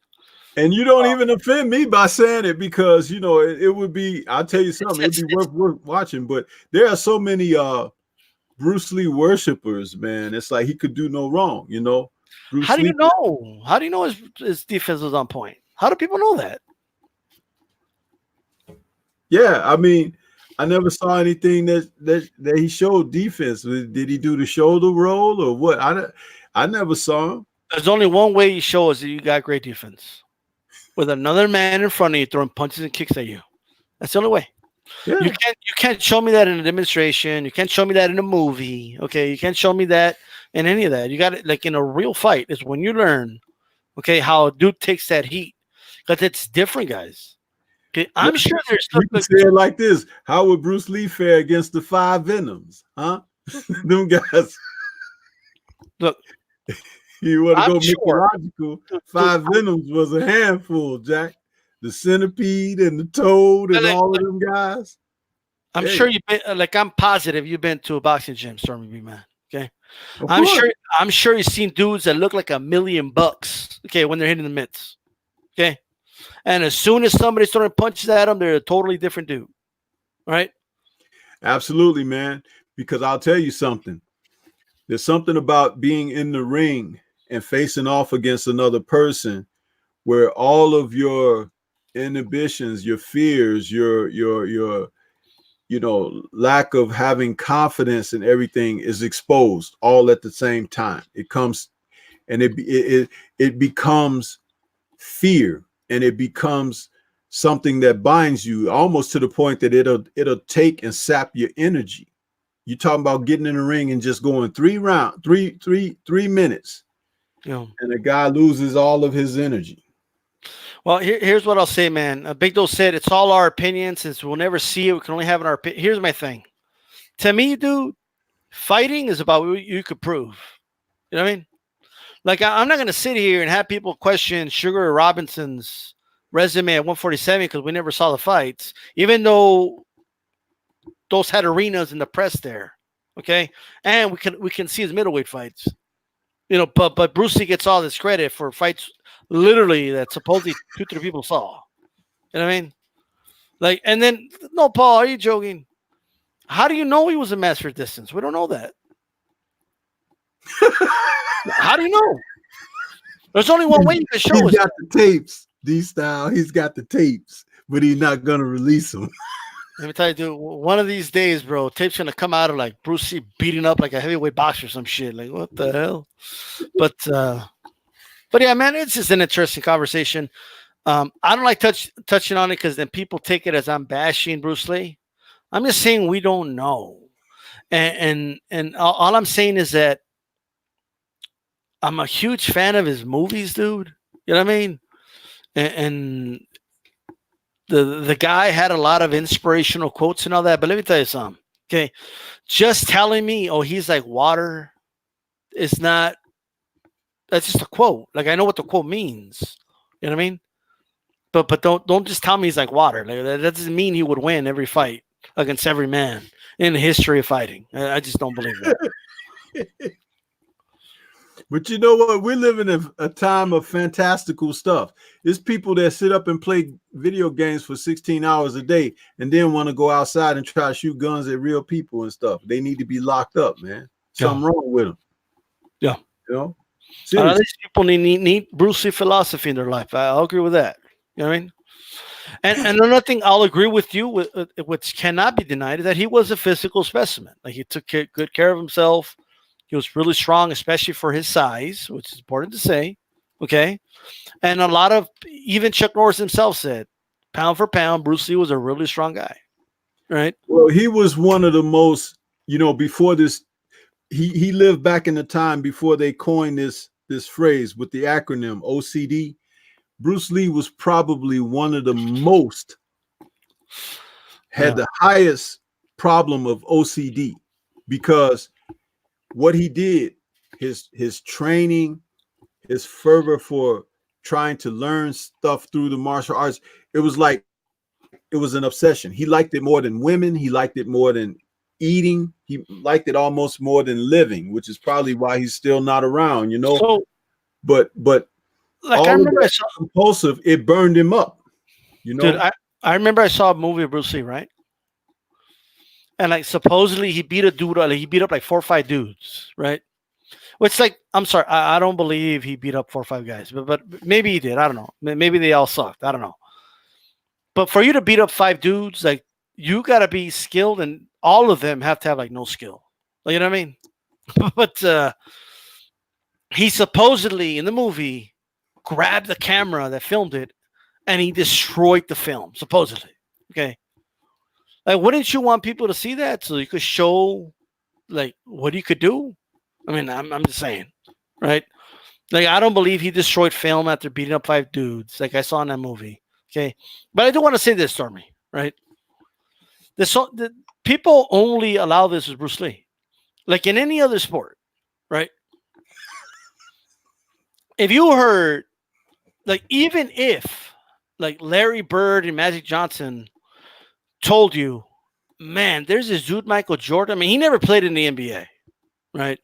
And you don't even offend me by saying it because, it would be, I'll tell you something, it'd be worth watching. But there are so many Bruce Lee worshipers, man. It's like he could do no wrong, Bruce How do you know? How do you know his defense was on point? How do people know that? Yeah, I mean, I never saw anything that he showed defense. Did he do the shoulder roll or what? I never saw him. There's only one way you show us that you got great defense. With another man in front of you throwing punches and kicks at you. That's the only way. Yeah. You can't show me that in a demonstration. You can't show me that in a movie. Okay, you can't show me that in any of that. You got it like in a real fight is when you learn, okay, how a dude takes that heat. Because it's different, guys. Okay, I'm sure there's you can say it like this. How would Bruce Lee fare against the 5 Venoms? Huh? Them guys. Look. You want to go mythological? 5 Venoms was a handful, Jack. The centipede and the toad and all of them guys. I'm sure you've been I'm positive you've been to a boxing gym, Stormy B, man. Okay. I'm sure you've seen dudes that look like $1 million, okay, when they're hitting the mitts. Okay. And as soon as somebody's throwing punches at them, they're a totally different dude. Right? Absolutely, man. Because I'll tell you something. There's something about being in the ring and facing off against another person where all of your inhibitions, your fears, your lack of having confidence in everything is exposed all at the same time. It comes and it becomes fear, and it becomes something that binds you almost to the point that it'll take and sap your energy. You're talking about getting in the ring and just going 3 minutes. Yeah. And the guy loses all of his energy. Well, here's what I'll say, man. Big Doe said it's all our opinion. Since we'll never see it, we can only have our opinion. Here's my thing. To me, dude, fighting is about what you could prove. You know what I mean? Like, I'm not going to sit here and have people question Sugar Robinson's resume at 147 because we never saw the fights, even though those had arenas in the press there. Okay. And we can see his middleweight fights. But Bruce Lee gets all this credit for fights literally that supposedly 2-3 people saw. You know what I mean? Like, and then, no, Paul, are you joking? How do you know he was a master distance? We don't know that. How do you know? There's only one way you can show us. He's got the tapes, D-Style. He's got the tapes, but he's not going to release them. Let me tell you, dude, one of these days, bro, tape's going to come out of like Bruce Lee beating up like a heavyweight boxer or some shit. Like, what the hell? But yeah, man, it's just an interesting conversation. I don't like touching on it because then people take it as I'm bashing Bruce Lee. I'm just saying we don't know. And all I'm saying is that I'm a huge fan of his movies, dude. You know what I mean? And the guy had a lot of inspirational quotes and all that. But let me tell you something. Okay. Just telling me, oh, he's like water is not, that's just a quote. Like I know what the quote means. You know what I mean? But don't just tell me he's like water. Like, that doesn't mean he would win every fight against every man in the history of fighting. I just don't believe that. But you know what? We're living in a time of fantastical stuff. There's people that sit up and play video games for 16 hours a day and then want to go outside and try to shoot guns at real people and stuff. They need to be locked up, man. Something wrong with them. Yeah. You know? These people need Bruce Lee philosophy in their life. I'll agree with that. You know what I mean? And another thing I'll agree with you, which cannot be denied, is that he was a physical specimen. Like he took good care of himself. He was really strong, especially for his size, which is important to say. Okay. And a lot of, even Chuck Norris himself said, pound for pound, Bruce Lee was a really strong guy. Right. Well, he was one of the most, before this, he lived back in the time before they coined this phrase with the acronym OCD. Bruce Lee was probably one of the most, had the highest problem of OCD, because what he did, his training, his fervor for trying to learn stuff through the martial arts, it was an obsession. He liked it more than women. He liked it more than eating. He liked it almost more than living, which is probably why he's still not around, So, but like I remember I saw compulsive, it burned him up, Dude, I remember I saw a movie of Bruce Lee, right? And like supposedly he beat a dude, he beat up like 4 or 5 dudes, right? Which, like, I'm sorry, I don't believe he beat up 4 or 5 guys, but maybe he did. I don't know. Maybe they all sucked. I don't know. But for you to beat up 5 dudes, like, you gotta be skilled, and all of them have to have like no skill. Like, you know what I mean? But he supposedly in the movie grabbed the camera that filmed it and he destroyed the film, supposedly. Okay. Like, wouldn't you want people to see that so you could show like what he could do? I mean, I'm just saying, right? Like, I don't believe he destroyed film after beating up 5 dudes, like I saw in that movie. Okay, but I do want to say this, Stormy, right? The people only allow this with Bruce Lee, like in any other sport, right? If you heard, like, even if like Larry Bird and Magic Johnson told you, man, there's this dude Michael Jordan. I mean, he never played in the NBA, right?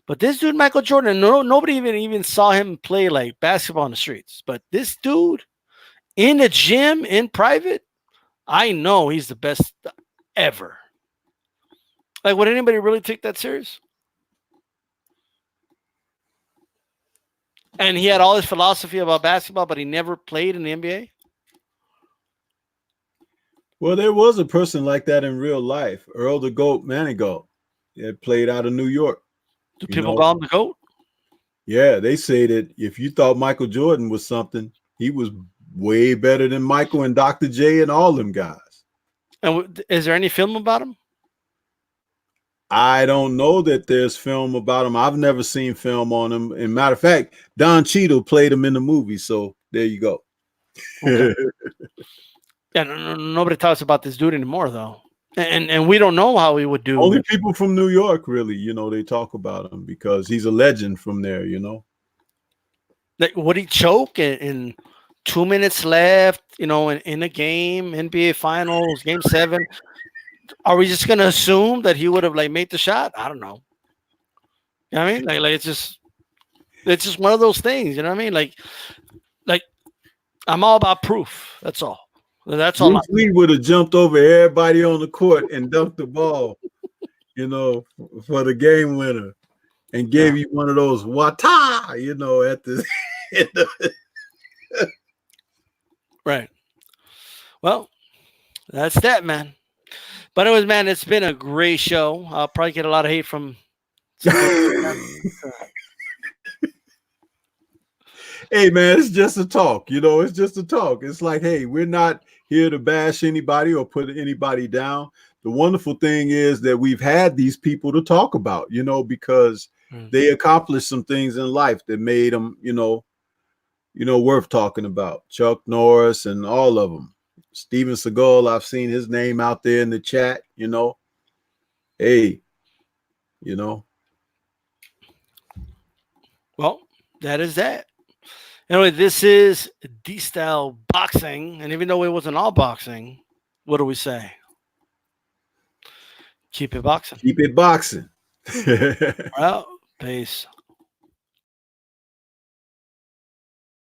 But this dude Michael Jordan, nobody even saw him play like basketball in the streets. But this dude in the gym in private, I know he's the best ever. Like, would anybody really take that serious? And he had all his philosophy about basketball, but he never played in the NBA. Well, there was a person like that in real life, Earl the Goat Manigault. It played out of New York. Do people call him the GOAT? Yeah, they say that if you thought Michael Jordan was something, he was way better than Michael and Dr. J and all them guys. And is there any film about him? I don't know that there's film about him. I've never seen film on him. And matter of fact, Don Cheadle played him in the movie. So there you go. Okay. Yeah, nobody talks about this dude anymore, though. And we don't know how he would do. Only people from New York, really, they talk about him because he's a legend from there, Like, would he choke in 2 minutes left, in a game, NBA Finals, Game 7? Are we just going to assume that he would have, like, made the shot? I don't know. You know what I mean? Like it's just one of those things, you know what I mean? Like I'm all about proof. That's all. That's all. Bruce Lee would have jumped over everybody on the court and dunked the ball, for the game winner, and gave you one of those wata, at the. Right. Well, that's that, man. But anyways, man, it's been a great show. I'll probably get a lot of hate from. Hey, man, it's just a talk. It's just a talk. It's like, hey, we're not here to bash anybody or put anybody down. The wonderful thing is that we've had these people to talk about, because they accomplished some things in life that made them, worth talking about. Chuck Norris and all of them. Steven Seagal, I've seen his name out there in the chat, hey, you know. Well, that is that. Anyway, this is D-Style Boxing. And even though it wasn't all boxing, what do we say? Keep it boxing. Keep it boxing. Well, peace.